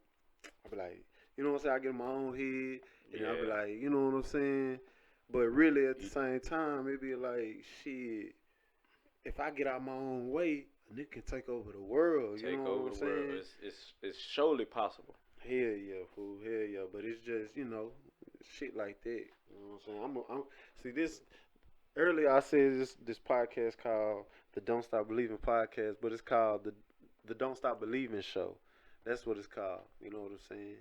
you know what I'm saying? I get in my own head, and I be like, you know what I'm saying? But really, at the same time, it be like, shit. If I get out my own way, a nigga can take over the world. You know what I'm saying? It's surely possible. Hell yeah, fool. Hell yeah. But it's just, shit like that. You know what I'm saying? See this. Earlier I said this podcast called the Don't Stop Believing podcast, but it's called the Don't Stop Believing show. That's what it's called. You know what I'm saying?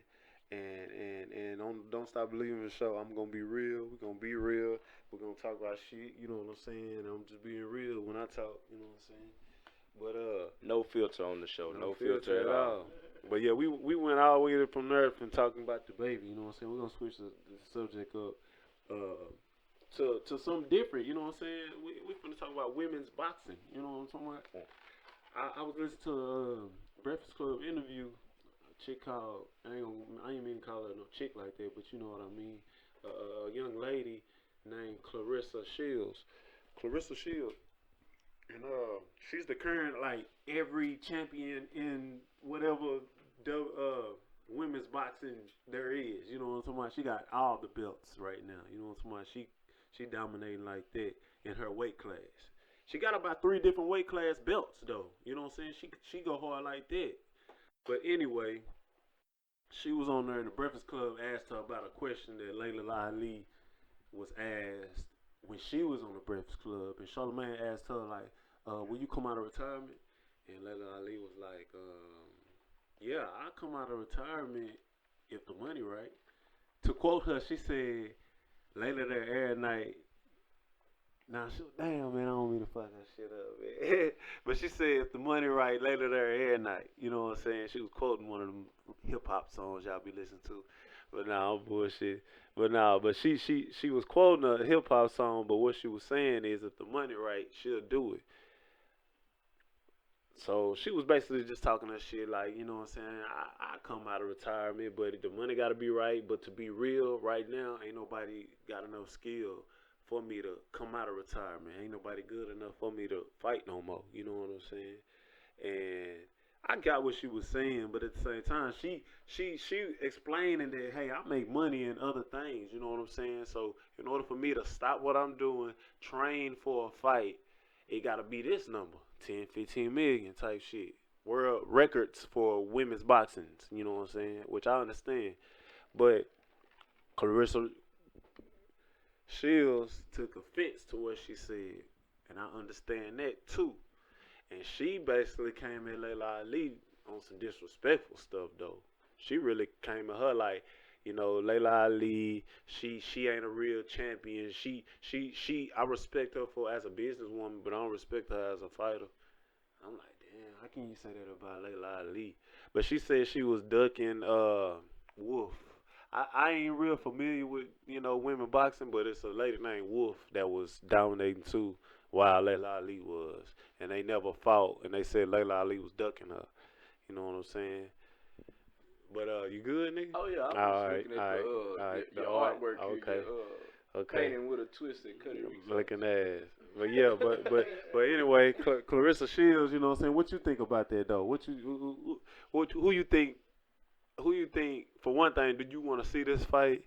And on the Don't Stop Believing show, I'm gonna be real. We're gonna be real. We're gonna talk about shit. You know what I'm saying? I'm just being real when I talk. You know what I'm saying? But no filter on the show. No filter filter at all. But yeah, we went all the way from there from talking about the baby. You know what I'm saying? We're gonna switch the subject up. To something different, you know what I'm saying? We finna talk about women's boxing, you know what I'm talking about? I was listening to a Breakfast Club interview, a chick called, I ain't mean to call her no chick like that, but you know what I mean, a young lady named Clarissa Shields, and she's the current, like, every champion in whatever women's boxing there is, you know what I'm talking about? She got all the belts right now, you know what I'm talking about? She dominating like that in her weight class. She got about 3 different weight class belts though. You know what I'm saying? She go hard like that. But anyway, she was on there and the Breakfast Club asked her about a question that Layla Ali was asked when she was on the Breakfast Club, and Charlamagne asked her like, "Will you come out of retirement?" And Layla Ali was like, "Yeah, I come out of retirement if the money right." To quote her, she said, Layla there every night. Now, damn, man, I don't mean to fuck that shit up, man. But she said, if the money right, Layla there every night. You know what I'm saying? She was quoting one of them hip hop songs y'all be listening to. But nah, I'm bullshit. But she was quoting a hip hop song, but what she was saying is, if the money right, she'll do it. So she was basically just talking that shit like, you know what I'm saying? I come out of retirement, but the money got to be right. But to be real, right now, ain't nobody got enough skill for me to come out of retirement. Ain't nobody good enough for me to fight no more. You know what I'm saying? And I got what she was saying, but at the same time, she explaining that, hey, I make money in other things. You know what I'm saying? So in order for me to stop what I'm doing, train for a fight, it got to be this number, 10, 15 million type shit. world records for women's boxing. You know what I'm saying? Which I understand, but Clarissa Shields took offense to what she said, and I understand that too. And she basically came at Layla Ali on some disrespectful stuff though. She really came at her like, Layla Ali, she ain't a real champion. She I respect her for as a businesswoman, but I don't respect her as a fighter. I'm like, damn, how can you say that about Layla Ali? But she said she was ducking Wolf. I ain't real familiar with, women boxing, but it's a lady named Wolf that was dominating too while Layla Ali was. And they never fought and they said Layla Ali was ducking her. You know what I'm saying? But you good, nigga? Oh yeah, I'm All just right, looking all at right, all right. your All right, artwork here, okay, okay. painting with a twisted cutting results. Looking ass. But yeah, but anyway, Clarissa Shields, you know what I'm saying? What you think about that though? Who you think? Who you think? For one thing, do you want to see this fight?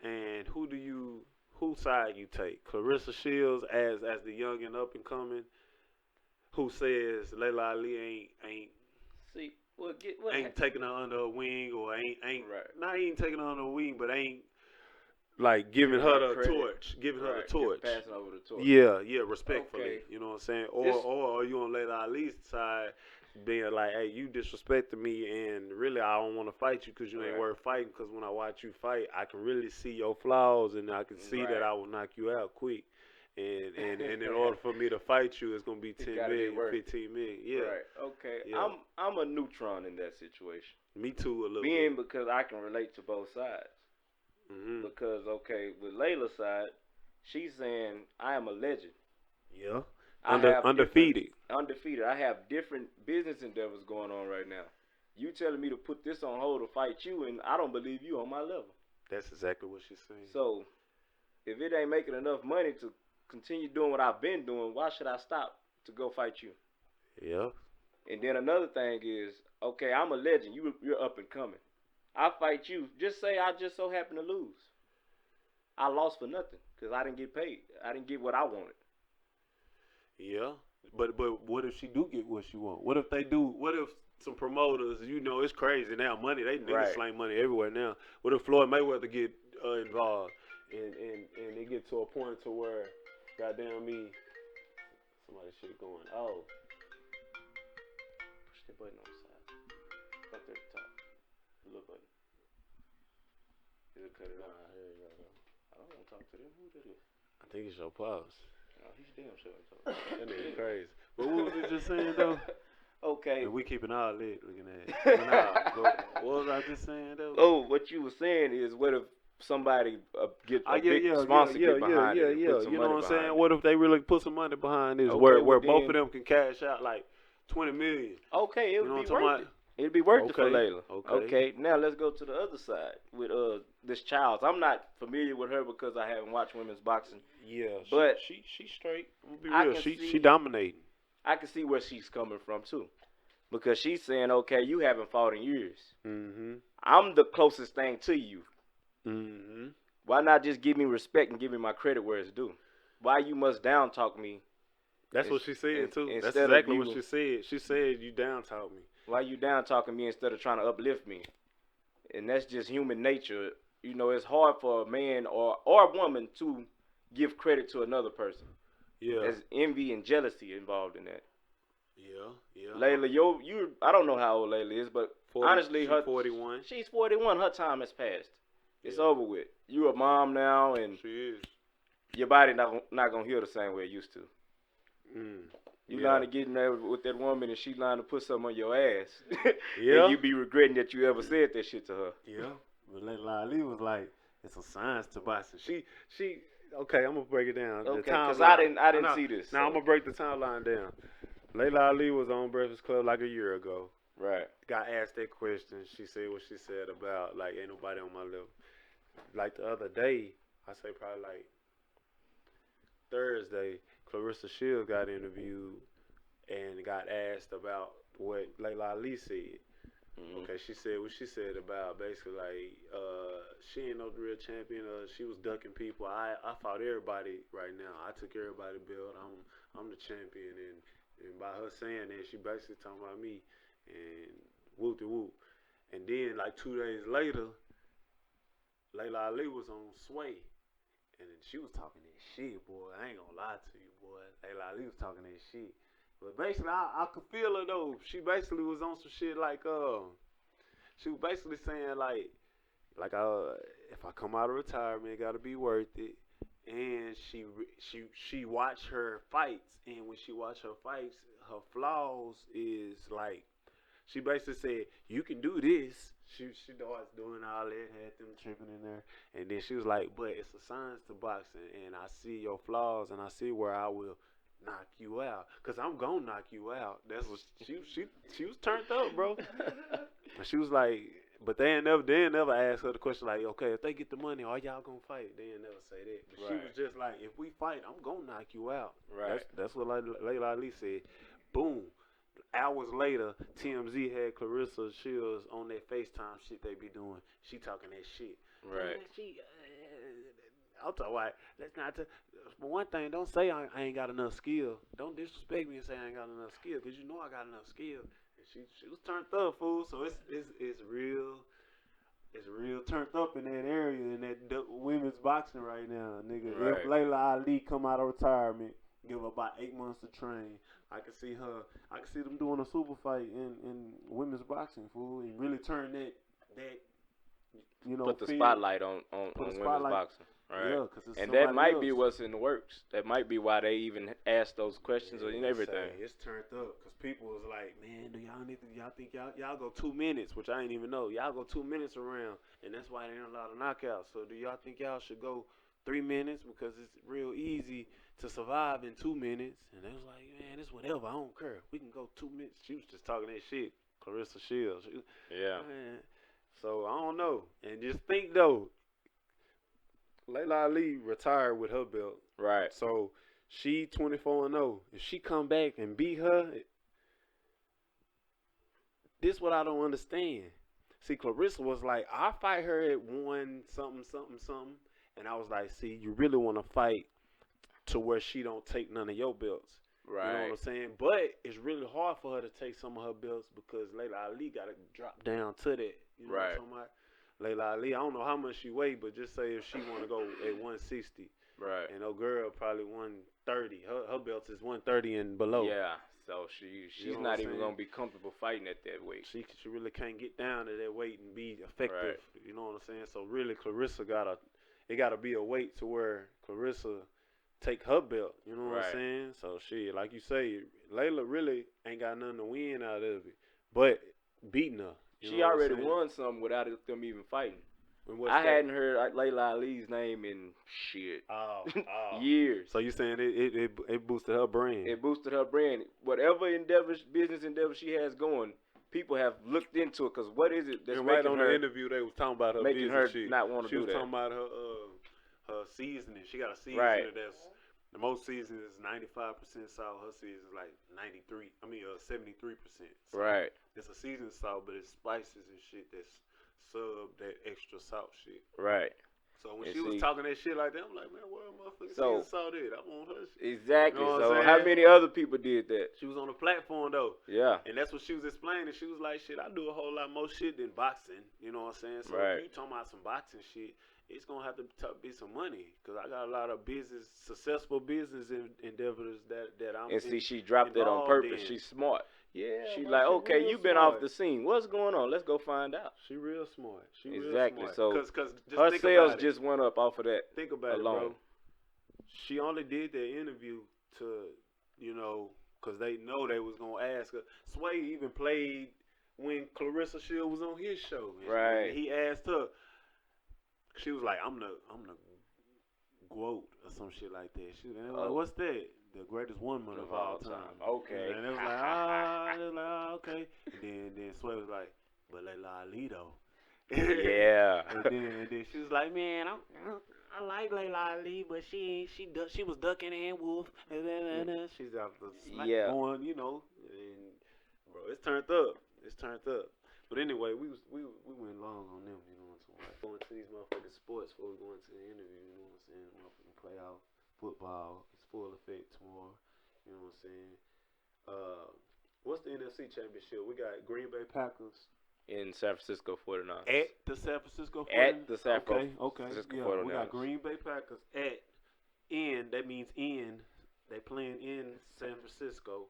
And whose side you take? Clarissa Shields as the young and up and coming, who says Layla Ali See, what ain't taking her under a wing or ain't right. not even taking her under a wing, but ain't like giving Giving her her the credit. torch, giving her the Right, torch. passing over the torch. Yeah, respectfully. Okay. You know what I'm saying? This- Or are you on Layla Ali's side, being like, hey, you disrespecting me, and really I don't want to fight you because you ain't Right. worth fighting. Because when I watch you fight, I can really see your flaws, and I can see Right. that I will knock you out quick. And in order for me to fight you, it's gonna be 10 gotta be million, worth 15 million. Yeah, Right. Okay. Yeah. I'm a neutron in that situation. me too a little Being bit. because I can relate to both sides. Because okay, with Layla's side, she's saying I am a legend. Yeah, I have undefeated. Undefeated. I have different business endeavors going on right now. You telling me to put this on hold to fight you, and I don't believe you on my level. That's exactly what she's saying. So if it ain't making enough money to continue doing what I've been doing, why should I stop to go fight you? Yeah. And then another thing is, okay, I'm a legend. You're up and coming. I fight you. Just say I just so happen to lose. I lost for nothing because I didn't get paid. I didn't get what I wanted. Yeah, but what if she do get what she want? What if they do? What if some promoters? It's crazy now. Money, they niggas Right. slang money everywhere now. What if Floyd Mayweather get involved and it get to a point to where, goddamn me, somebody shit going. Oh, Push that button on the side. Up there at the top. The little button. It'll cut it off. here you go. I don't want to talk to them. Who that is? I think it's your pause. No, he's damn sure talk. That nigga crazy. But what was it just saying though? Okay. And we keeping all lit looking at it. But what was I just saying though? Oh, what you were saying is, what if somebody get a big sponsor get behind it and put some You know money what I'm saying? behind What if they really put some money behind this, Okay, where well both of then- them can cash out like 20 million? it? Okay, it You would know be what I'm talking worth it. about? It'd be worth it for Okay, Layla. okay. Now let's go to the other side with this Childs. I'm not familiar with her because I haven't watched women's boxing. Yeah, But she straight. I'm gonna I be real. can She see- dominating. I can see where she's coming from too, because she's saying, okay, you haven't fought in years. Mhm. I'm the closest thing to you. Mhm. Why not just give me respect and give me my credit where it's due? Why you must down talk me? That's what she said too. That's instead of exactly what you- she said. She said you down talk me. Why you down talking me instead of trying to uplift me? And that's just human nature. You know, it's hard for a man or a woman to give credit to another person. Yeah. There's envy and jealousy involved in that. Yeah. Layla, I don't know how old Layla is, but honestly, she's her 41. she's 41. Her time has passed. It's Yeah. over with. You a mom now, and She is. your body not gonna heal the same way it used to. You Yeah. lying to get in there with that woman, and she lying to put something on your ass. Yeah. And you be regretting that you ever said that shit to her. Yeah, but Layla Ali was like, it's a science to boxing. She. Okay, I'm gonna break it down. Okay, The because timeline. I didn't see this. Now I'm gonna break the timeline down. Layla Ali was on Breakfast Club like a year ago. Right. Got asked that question. She said what she said about like ain't nobody on my level. Like the other day, I say probably like Thursday, Clarissa Shields got interviewed and got asked about what Layla Ali said. Mm-hmm. Okay, she said what she said about basically like she ain't no real champion. She was ducking people. I fought everybody right now. I took everybody belt. I'm the champion, and by her saying that, she basically talking about me. and whoop de whoop. And then like 2 days later, Layla Ali was on Sway, and then she was talking that shit, boy. I ain't gonna lie to you, boy. Layla Ali was talking that shit. But basically, I could feel her though. She basically was on some shit like she was basically saying like if I come out of retirement, it gotta be worth it. And she watched her fights, and when she watched her fights, her flaws is like she basically said you can do this. She starts doing all that, had them tripping in there, and then she was like, but it's a science to boxing, and I see your flaws, and I see where I will knock you out, cause I'm gonna knock you out. That's what she was turned up, bro. And she was like, but they ain't never ask her the question like, okay, if they get the money, are y'all gonna fight? They ain't never say that. But she was just like, if we fight, I'm gonna knock you out. Right. That's what Layla Ali said. Boom. Hours later, TMZ had Clarissa Shields on that FaceTime shit they be doing. She talking that shit. Right. I'm talking about, let's not. For one thing, don't say I ain't got enough skill. Don't disrespect me and say I ain't got enough skill, cause you know I got enough skill. And she was turned up, fool. So it's real turned up in that area in that women's boxing right now, nigga. Right. If Layla Ali come out of retirement, give her about 8 months to train, I can see them doing a super fight in women's boxing, fool, and really turn that Put the field, spotlight on women's boxing. Right. Yeah, cause it's and that might else. be what's in the works. That might be why they even ask those questions and everything. It's turned up because people was like, man, y'all think y'all go 2 minutes, which I ain't even know. Y'all go 2 minutes around, and that's why there ain't a lot of knockouts. So do y'all think y'all should go 3 minutes because it's real easy to survive in 2 minutes? And they was like, man, it's whatever. I don't care. We can go 2 minutes. She was just talking that shit. Clarissa Shields. Yeah. Man. So I don't know. And just think though, Layla Ali retired with her belt. Right. So she 24-0. If she come back and beat her, this what I don't understand. See, Clarissa was like, I fight her at 1 something something something, and I was like, see, you really want to fight to where she don't take none of your belts. Right. You know what I'm saying? But it's really hard for her to take some of her belts because Layla Ali got to drop down to that. You know what I'm talking about? Layla Ali, I don't know how much she weigh, but just say if she want to go at 160. Right. And her girl probably 130. Her belts is 130 and below. Yeah. So she's not even gonna be comfortable fighting at that weight. She really can't get down to that weight and be effective. Right. You know what I'm saying? So really, Clarissa gotta be a weight to where Clarissa take her belt. You know what I'm saying? So shit, like you say, Layla really ain't got nothing to win out of it, but beating her. She already won something without them even fighting. I hadn't heard Layla Ali's name in shit years. So you saying it boosted her brand? It boosted her brand. Whatever business endeavor she has going, people have looked into it. Cause what is it that's and making right on her, the interview they was talking about her making business her shit. not want to do that? She was talking about her seasoning. She got a seasoning that's the most seasoning is 95% salt. Her season is like 73%. Right. It's a seasoned salt, but it's spices and shit that's sub that extra salt shit. Right. So when she was talking that shit like that, I'm like, man, where motherfucking seasoned salt at? I want her shit. Exactly. You know so how many other people did that? She was on the platform though. Yeah. And that's what she was explaining. She was like, shit, I do a whole lot more shit than boxing. You know what I'm saying? So if you talking about some boxing shit, it's gonna have to be some money because I got a lot of successful business endeavors that I'm. And see, she dropped it on purpose. She's smart. Yeah. She's like, okay, you been off the scene. What's going on? Let's go find out. She real smart. Exactly. Real smart. So Cause her sales just went up off of that. Think about alone. it, bro. She only did that interview to, cause they know they was gonna ask her. Sway even played when Clarissa Shield was on his show. Right. And he asked her. She was like, I'm the GOAT or some shit like that. She was like, what's that? The greatest woman of all time. Okay. And it was like, okay. And then Sway was like, but Layla Ali though. Yeah. and then she was like, man, I like Layla Ali, but she was ducking and wolf. She's out the smack going, And bro, it's turned up. But anyway, we went long on them, Going to these motherfucking sports before we go into the interview, you know what I'm saying? Motherfucking playoff football. It's full effect tomorrow. You know what I'm saying? What's the NFC Championship? We got Green Bay Packers in San Francisco 49ers. at the San Francisco 49ers. At the San Francisco Yeah, 49ers. we got Green Bay Packers at in. That means in. They playing in San Francisco.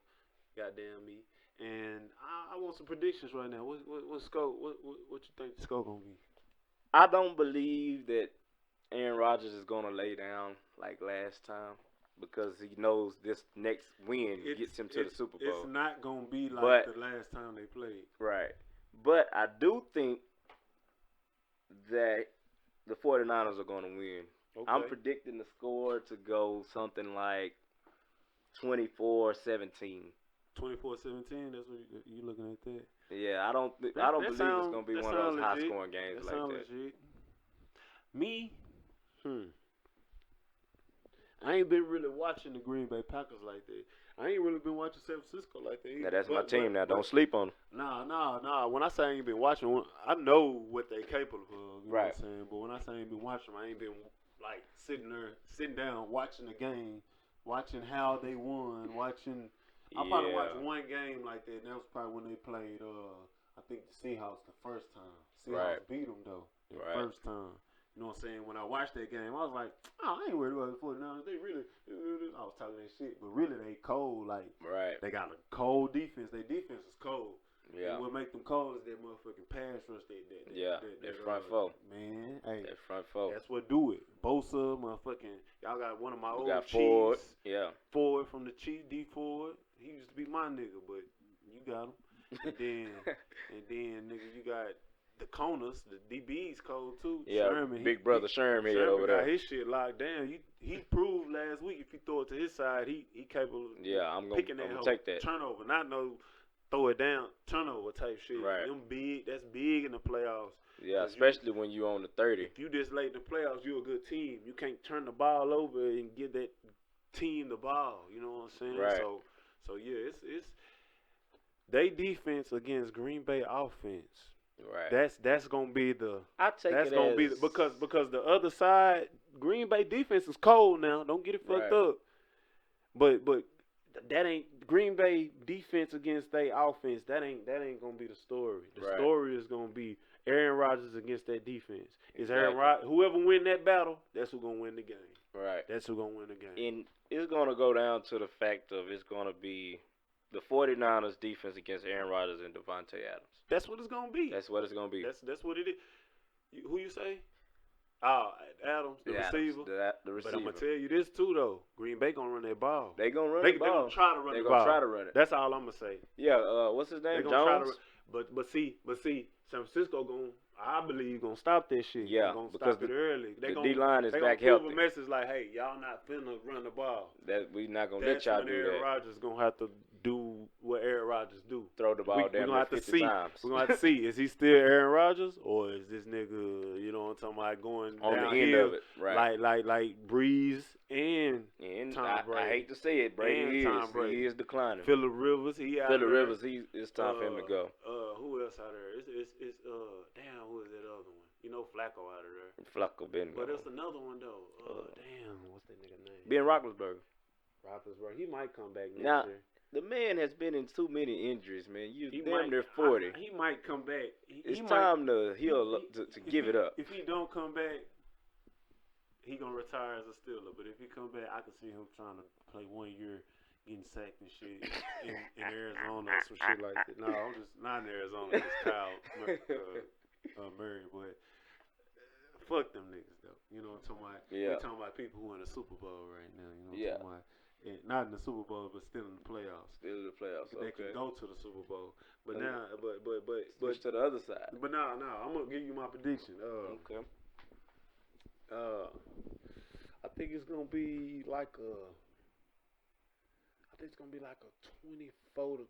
Goddamn me. And I want some predictions right now. What score? What you think the score gonna be? I don't believe that Aaron Rodgers is gonna lay down like last time because he knows this next win gets him to the Super Bowl. It's not gonna be like the last time they played. Right. But I do think that the 49ers are gonna win. Okay. I'm predicting the score to go something like 24-17. 24-17. That's what you looking at that. Yeah, I don't believe it's gonna be one of those high scoring games like that. Legit. Me, I ain't been really watching the Green Bay Packers like that. I ain't really been watching San Francisco like that either. Now that's my team now. Don't sleep on them. Nah. When I say I ain't been watching, I know what they capable of. You know what I'm saying? But when I say I ain't been watching them, I ain't been like sitting down watching the game, watching how they won, watching. I probably watched one game like that, and that was probably when they played, I think the Seahawks the first time. Seahawks beat them, though, the first time. You know what I'm saying? When I watched that game, I was like, oh, I ain't worried about the 49ers. They really, I was talking that shit, but really they cold. Like, they got a cold defense. Their defense is cold. Yeah. And what make them cold is that motherfucking pass rush. That front four. Man, hey. That front four. That's what do it. Bosa, motherfucking, y'all got one of my old Chiefs. Ford. Yeah. Ford from the Chiefs, D Ford. He used to be my nigga, but you got him. And then, nigga, you got the Coners, the DB's cold too. Yeah, Sherman, big brother Sherman over there. Got his shit locked down. He proved last week if you throw it to his side, he capable. I'm gonna take that turnover, not no throw it down turnover type shit. Right. Them that's big in the playoffs. Yeah, especially when you on the 30. If you just late in the playoffs, you a good team. You can't turn the ball over and give that team the ball. You know what I'm saying? Right. So yeah, it's they defense against Green Bay offense. Right. That's gonna be the. I take that's it gonna as be because the other side, Green Bay defense is cold now. Don't get it fucked up. But that ain't Green Bay defense against their offense. That ain't gonna be the story. The story is gonna be Aaron Rodgers against that defense. Is Aaron Rodgers whoever win that battle? That's who gonna win the game. Right. That's who gonna win the game. And it's gonna go down to the fact of it's gonna be the 49ers defense against Aaron Rodgers and Davonne Adams. That's what it's gonna be. That's what it's gonna be. That's what it is. Who you say? Adams, the receiver. The receiver. But I'm gonna tell you this too though. Green Bay gonna run that ball. They gonna run the ball. They gonna try to run the ball. They gonna try to run it. That's all I'm gonna say. Yeah. What's his name? They Jones. Try to but see, San Francisco I believe gonna stop that shit. Yeah, gonna because stop it early. The D-line is back healthy. They gonna give a message like, hey, y'all not finna run the ball. That we not gonna let y'all do that. Aaron Rodgers gonna have to do what Aaron Rodgers do. Throw the ball down 50 times. We're gonna have to see. Is he still Aaron Rodgers or is this nigga, you know what I'm talking about, going on down the end here, of it, right? Like Breeze and Tom Brady. I hate to say it, Brady he is declining. Phillip Rivers, it's time for him to go. Who else out there? It's damn, who is that other one? You know Flacco out of there. Flacco been But there's another one though. Damn, what's that nigga name? Ben Roethlisberger. He might come back next year. The man has been in too many injuries, man. Damn near 40. He might come back. It's time to heal to give it up. If he don't come back, he gonna retire as a Steeler. But if he come back, I can see him trying to play 1 year, getting sacked and shit in Arizona or some shit like that. No, I'm just not in Arizona. It's Kyle Murray, but fuck them niggas though. You know what I'm talking about? Yeah. We're talking about people who are in the Super Bowl right now. You know what I'm talking about? And not in the Super Bowl, but still in the playoffs. They can go to the Super Bowl, but now, switch to the other side. But no, I'm gonna give you my prediction. Okay. I think it's gonna be like a 24-27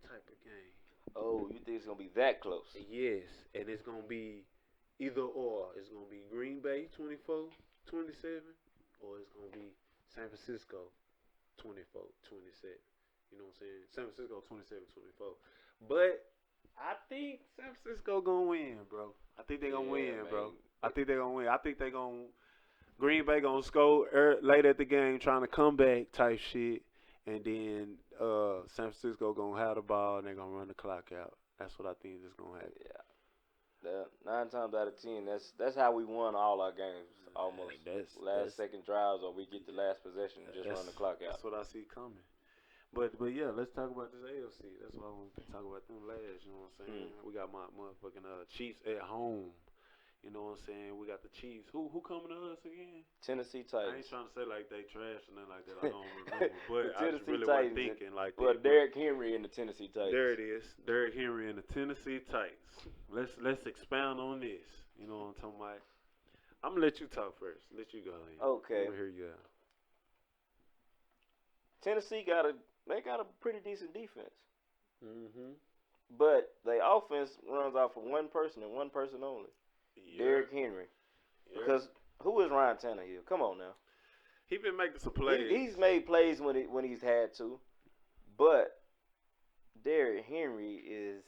type of game. Oh, you think it's gonna be that close? Yes, and it's gonna be either or. It's gonna be Green Bay 24-27, or it's gonna be San Francisco 24-27. You know what I'm saying? San Francisco 27-24. But I think San Francisco gonna win, bro. I think they gonna win, man. Bro. I think they gonna win. I think they gonna Green Bay gonna score late at the game, trying to come back type shit, and then San Francisco gonna have the ball and they're gonna run the clock out. That's what I think is gonna happen. Yeah. 9 times out of 10, that's how we won all our games almost. Last second drives, or we get the last possession and just run the clock out. That's what I see coming. But yeah, let's talk about this AFC. That's what I want to talk about them last. You know what I'm saying? We got my motherfucking Chiefs at home. You know what I'm saying? We got the Chiefs. Who coming to us again? Tennessee I Titans. ain't trying to say like they trash or nothing like that. I don't remember. But I just really Titans wasn't thinking like that. Well, Derrick Henry and the Tennessee Titans. There it is. Derrick Henry and the Tennessee Titans. Let's expound on this. You know what I'm talking about? I'm gonna let you talk first. Let you go ahead. Okay. I'm gonna hear you out. Tennessee got a pretty decent defense. Mm-hmm. But their offense runs off of one person and one person only. Yeah. Derrick Henry. Yeah. Because who is Ryan Tannehill? Come on now. He been making some plays. He's made plays when he's had to. But Derrick Henry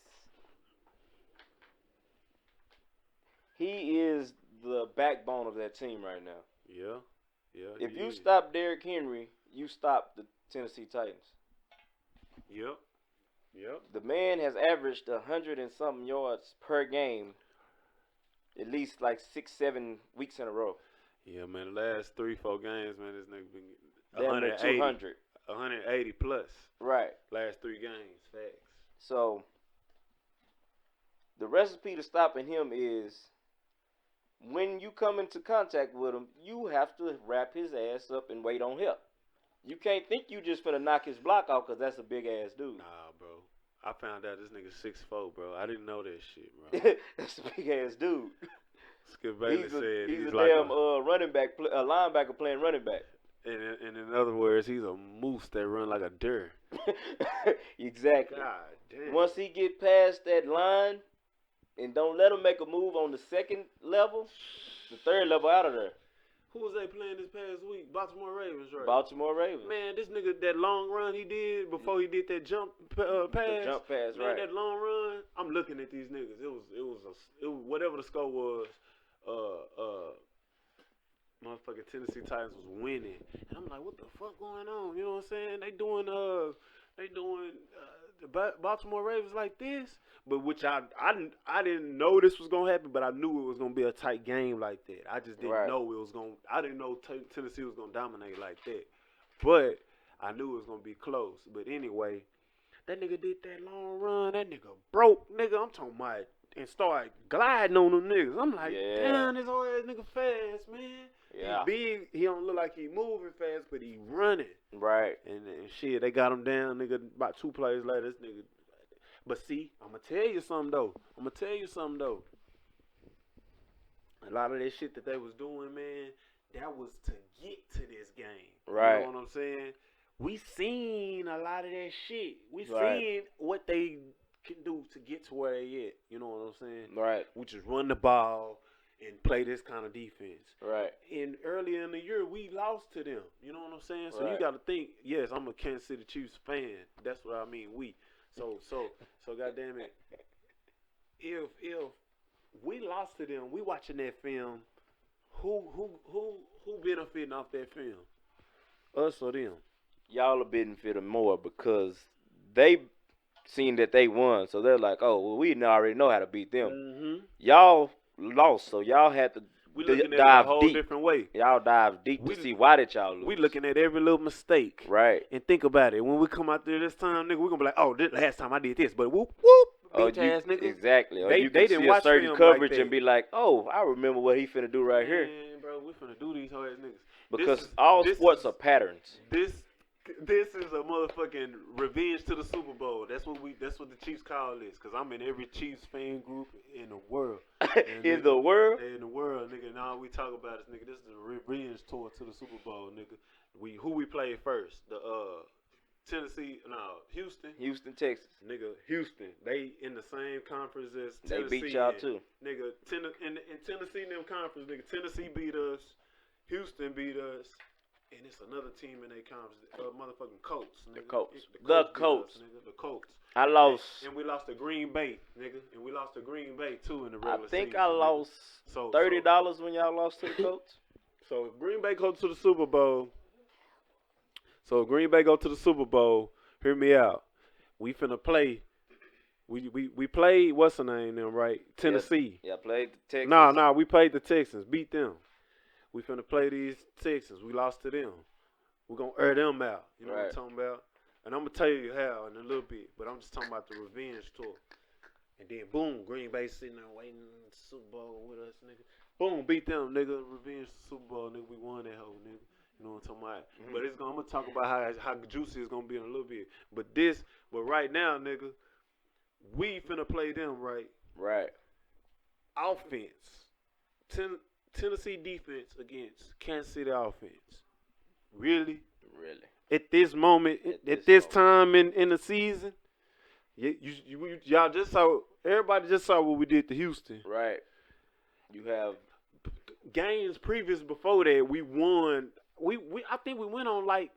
he is the backbone of that team right now. Yeah. If you stop Derrick Henry, you stop the Tennessee Titans. Yep. The man has averaged 100 and something yards per game, at least like 6-7 weeks in a row. Yeah, man. The last 3-4 games, man, this nigga been Damn near 200. 180 plus. Right. Last 3 games. Facts. So the recipe to stopping him is when you come into contact with him, you have to wrap his ass up and wait on help. You can't think you just finna knock his block off because that's a big ass dude. Nah, bro. I found out this nigga 6'4", bro. I didn't know that shit, bro. That's a big ass dude. Skip Bailey said he's a like damn running back, a linebacker playing running back. And in other words, he's a moose that run like a deer. Exactly. God damn. Once he get past that line and don't let him make a move on the second level, the third level out of there. Who was they playing this past week? Baltimore Ravens, right? Baltimore Ravens. Man, this nigga, that long run he did before he did that jump pass. The jump pass, man, right. that long run, I'm looking at these niggas. It was whatever the score was, motherfucking Tennessee Titans was winning. And I'm like, what the fuck going on? You know what I'm saying? They doing the Baltimore Ravens like this, but which I didn't know this was gonna happen, but I knew it was gonna be a tight game like that. I just didn't know it was gonna. I didn't know Tennessee was gonna dominate like that, but I knew it was gonna be close. But anyway, that nigga did that long run. That nigga broke, nigga. I'm talking about, and started gliding on them niggas. I'm like, damn, this old ass nigga fast, man. Yeah. He big. He don't look like he moving fast, but he running. Right. And shit, they got him down, nigga. About 2 plays later, this nigga. But see, I'm gonna tell you something though. A lot of that shit that they was doing, man, that was to get to this game. Right. You know what I'm saying? We seen a lot of that shit. We seen what they can do to get to where they at. You know what I'm saying? Right. Which is run the ball and play this kind of defense. Right. And earlier in the year, we lost to them. You know what I'm saying? So you got to think, yes, I'm a Kansas City Chiefs fan. That's what I mean, we. So goddamn it, if we lost to them, we watching that film, who benefiting off that film? Us or them? Y'all are benefiting more because they seen that they won, so they're like, oh, well, we already know how to beat them. Mm-hmm. Y'all lost, so y'all had to dive deep. Different way. Y'all dive deep to see why did y'all lose. We looking at every little mistake. Right. And think about it. When we come out there this time, nigga, we're going to be like, oh, this last time I did this. But whoop, bitch ass nigga. Exactly. Or they you can didn't see watch a certain film coverage like and be like, oh, I remember what he finna do right here. Man, bro, we finna do these whole ass niggas. Because all sports are patterns. This is a motherfucking revenge to the Super Bowl. That's what the Chiefs call this. Because I'm in every Chiefs fan group in the world. In the world? In the world, nigga. And all we talk about is, nigga, this is a revenge tour to the Super Bowl, nigga. Who we played first? Houston, Texas. Nigga, Houston. They in the same conference as Tennessee. They beat y'all too. Nigga, in Tennessee in them conference, nigga, Tennessee beat us. Houston beat us. And it's another team in their conference, motherfucking Colts, nigga. The Colts. Nigga, the Colts. I lost. And we lost to Green Bay, nigga. And we lost to Green Bay, too, in the regular season. I think I lost $30 when y'all lost to the Colts. So if Green Bay goes to the Super Bowl, So if Green Bay go to the Super Bowl, hear me out. We finna play. We played what's the name them right? Tennessee. Yeah, played the Texans. Nah, we played the Texans, beat them. We finna play these Texans. We lost to them. We're gonna air them out. You know what I'm talking about? And I'm gonna tell you how in a little bit, but I'm just talking about the revenge tour. And then boom, Green Bay sitting there waiting the Super Bowl with us, nigga. Boom, beat them, nigga. Revenge Super Bowl, nigga. We won that whole nigga. You know what I'm talking about? Mm-hmm. But I'm gonna talk about how juicy it's gonna be in a little bit. But right now, nigga, we finna play them, right? Right. Offense. Tennessee defense against Kansas City offense. Really? Really. At this moment, at this time in the season, y'all just saw, everybody just saw what we did to Houston. Right. You have games previous before that we won. I think we went on like,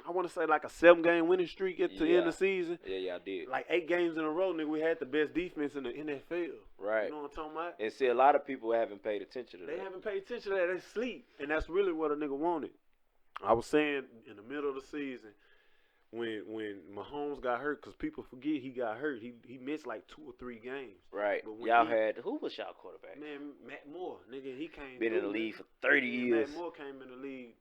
I want to say like a 7-game winning streak at the end of the season. Yeah, I did. Like 8 games in a row, nigga. We had the best defense in the NFL. Right. You know what I'm talking about? And see, a lot of people haven't paid attention to that. They haven't paid attention to that. They sleep, and that's really what a nigga wanted. I was saying in the middle of the season when Mahomes got hurt, because people forget he got hurt. He missed like 2 or 3 games. Right. Y'all had, who was y'all quarterback? Man, Matt Moore, nigga. He came. Been in the league for 30 years. Matt Moore came in the league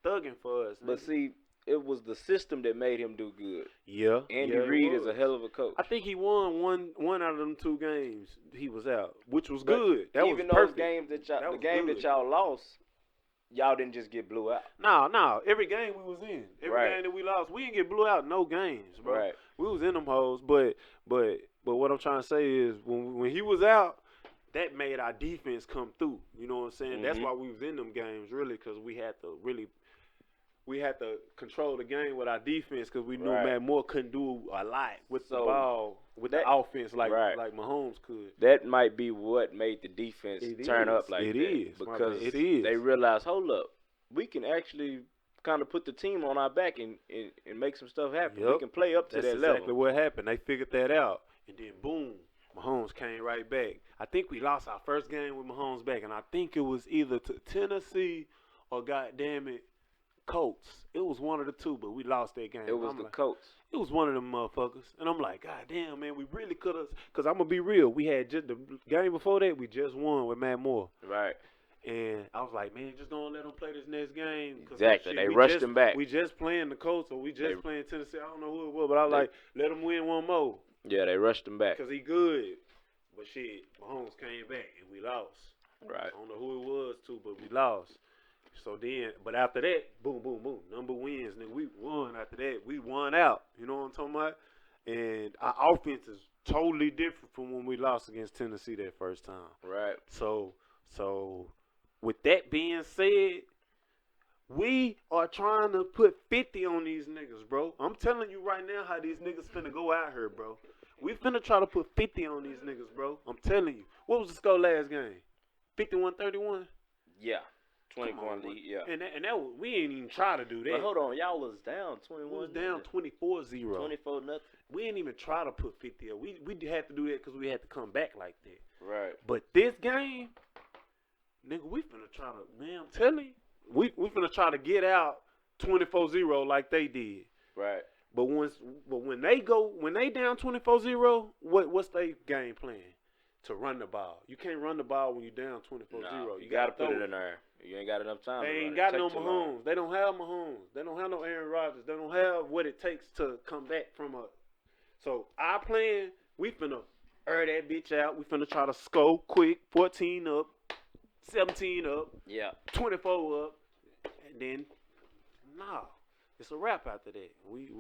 thugging for us. But nigga. See, it was the system that made him do good. Yeah. Andy Reid is a hell of a coach. I think he won one out of them 2 games he was out, which was good. That even was perfect. Those games that that y'all lost, y'all didn't just get blew out. No. Every game we was in, every game that we lost, we didn't get blew out. No games, bro. Right. We was in them hoes, but what I'm trying to say is when he was out, that made our defense come through. You know what I'm saying? Mm-hmm. That's why we was in them games, really, because we had to control the game with our defense, because we knew Matt Moore couldn't do a lot with the ball, with the offense like Mahomes could. That might be what made the defense turn up like that. It is. Because it is. They realized, hold up, we can actually kind of put the team on our back and make some stuff happen. Yep. We can play up to that level. That's exactly what happened. They figured that out. And then, boom, Mahomes came right back. I think we lost our first game with Mahomes back, and I think it was either to Tennessee or, goddamn it, Colts. It was one of the 2, but we lost that game. It was Colts. It was one of them motherfuckers. And I'm like, God damn, man, we really could have. Because I'm going to be real. We had just the game before that, we just won with Matt Moore. Right. And I was like, man, just don't let them play this next game. Exactly. They rushed him back. We just playing the Colts, or we just playing Tennessee. I don't know who it was, but I was like, let him win one more. Yeah, they rushed him back. Because he good. But shit, Mahomes came back, and we lost. Right. I don't know who it was, too, but we lost. So then, but after that, boom, boom, boom. Number wins, nigga. We won after that. We won out. You know what I'm talking about? And our offense is totally different from when we lost against Tennessee that first time. Right. So with that being said, we are trying to put 50 on these niggas, bro. I'm telling you right now how these niggas finna go out here, bro. We finna try to put 50 on these niggas, bro. I'm telling you. What was the score last game? 51-31? Yeah. 21 lead, yeah. And that we ain't even try to do that. But hold on, y'all was down 21. We was down 24-0. 24-0. We ain't even try to put 50 up. We had to do that because we had to come back like that. Right. But this game, nigga, we finna try to, man, I'm telling you, we finna try to get out 24-0 like they did. Right. But when they down 24-0, what's their game plan? To run the ball. You can't run the ball when you're down 24-0. No, you gotta put it in there. You ain't got enough time. They ain't got no Mahomes. They don't have Mahomes. They don't have no Aaron Rodgers. They don't have what it takes to come back from a. So our plan, we finna air that bitch out. We finna try to score quick, 14 up, 17 up, 24 up, and then it's a wrap after that. We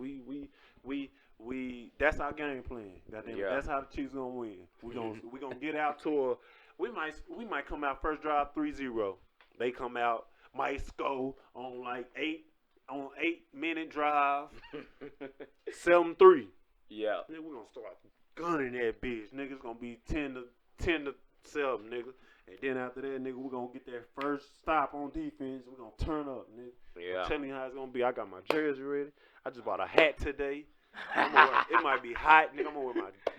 that's our game plan. That's how the Chiefs gonna win. We gonna get out to a. We might come out first drive 3-0. They come out, might score on like 8-minute drive, 7-3. Yeah. Then we're gonna start gunning that bitch. Nigga, it's gonna be 10 to 7, nigga. And then after that, nigga, we're gonna get that first stop on defense. We're gonna turn up, nigga. Yeah. I'm telling you how it's gonna be. I got my jersey ready. I just bought a hat today. It might be hot, nigga. I'm gonna wear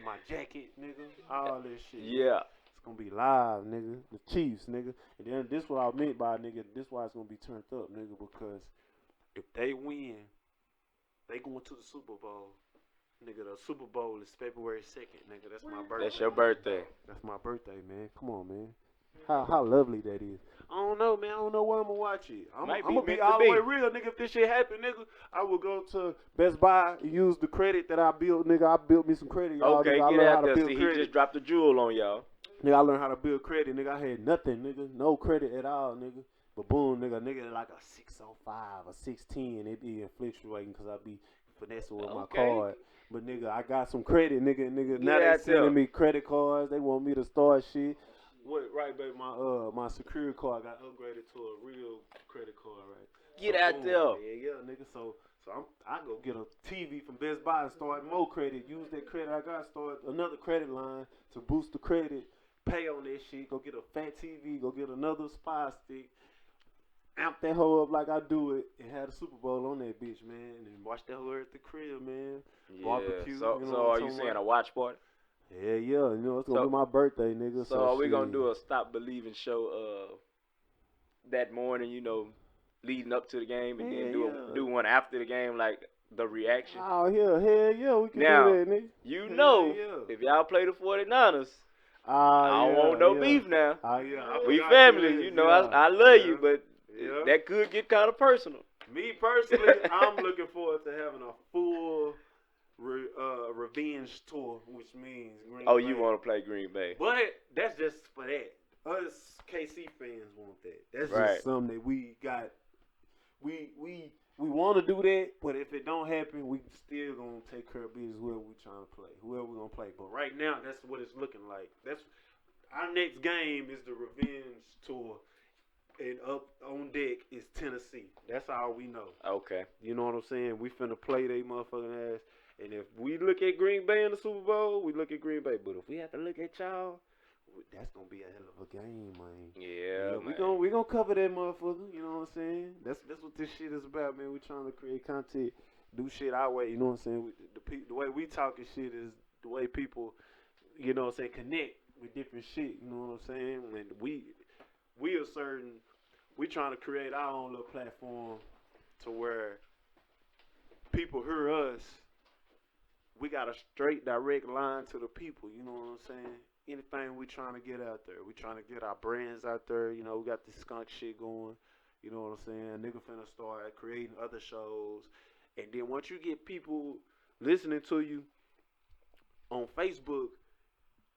my jacket, nigga. All this shit. Yeah. It's gonna be live, nigga. The Chiefs, nigga. And then this what I meant by, nigga, this why it's gonna be turned up, nigga, because if they win, they going to the Super Bowl. Nigga, the Super Bowl is February 2nd, nigga. That's my birthday. That's your birthday. That's my birthday, man. Come on, man. How lovely that is. I don't know, man. I don't know where I'm gonna watch it. I'm gonna be all the way real, nigga. If this shit happen, nigga, I will go to Best Buy and use the credit that I built, nigga. I built me some credit, y'all. Okay, nigga. get out there. See, he just dropped a jewel on y'all. Nigga, I learned how to build credit, nigga. I had nothing, nigga. No credit at all, nigga. But boom, nigga like a 605 or 610. It be fluctuating because I be finessing with my card. But nigga, I got some credit, nigga. Now they sending me credit cards. They want me to start shit. What, right, baby? My security card got upgraded to a real credit card, right? Get out there. Yeah, nigga. So I go get a TV from Best Buy and start more credit. Use that credit I got, start another credit line to boost the credit. Pay on that shit. Go get a fat TV. Go get another Spy Stick. Amp that hoe up like I do it, and have the Super Bowl on that bitch, man, and watch that hoe at the crib, man. Yeah. Barbecue. So are you saying a watch party? Yeah. You know it's gonna be my birthday, nigga. So are we gonna do a Stop Believing show that morning? You know, leading up to the game, and then do one after the game, like the reaction. Oh yeah, we can do that, nigga. You know, if y'all play the 49ers. I don't want no beef now. We family, you know. I love you, but that could get kind of personal. Me personally, I'm looking forward to having a full revenge tour, which means Green Bay. You want to play Green Bay? But that's just for that. Us KC fans want that. That's just something that we got. We want to do that, but if it don't happen, we still gonna take care of business whoever we trying to play, whoever we gonna play. But right now, that's what it's looking like. That's our next game is the revenge tour, and up on deck is Tennessee. That's all we know. Okay. You know what I'm saying? We finna play they motherfucking ass, and if we look at Green Bay in the Super Bowl, we look at Green Bay. But if we have to look at y'all, that's gonna be a hell of a game, man. Yeah, we gonna cover that motherfucker. You know what I'm saying? That's what this shit is about, man. We trying to create content, do shit our way. You know what I'm saying? The way we talking shit is the way people, you know what I'm saying, connect with different shit. You know what I'm saying? And we are certain. We trying to create our own little platform to where people hear us. We got a straight, direct line to the people. You know what I'm saying? Anything we trying to get out there. We trying to get our brands out there. You know, we got this skunk shit going. You know what I'm saying? Nigga finna start creating other shows. And then once you get people listening to you on Facebook,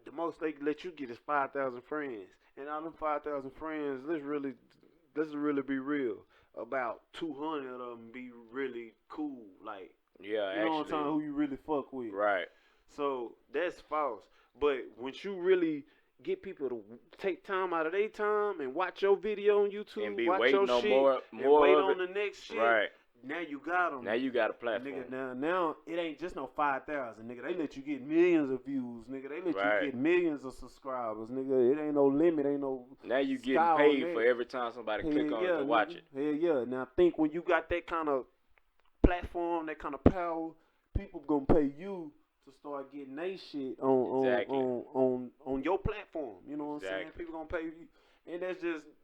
the most they let you get is 5,000 friends. And out of them 5,000 friends, let's really be real. About 200 of them be really cool. Like, you know what I'm saying? Who you really fuck with. Right. So that's false. But once you really get people to take time out of their time and watch your video on YouTube, and be watch waiting your on shit, more and wait of on it. the next shit, right? Now you got them. Now you got a platform. Nigga, now it ain't just no 5,000, nigga. They let you get millions of views, nigga. They let you get millions of subscribers, nigga. It ain't no limit, ain't no. Now you getting paid for every time somebody click on it to watch it. Hell yeah. Now I think when you got that kind of platform, that kind of power, people gonna pay you to start getting they shit on your platform. You know what I'm saying? People gonna pay you. And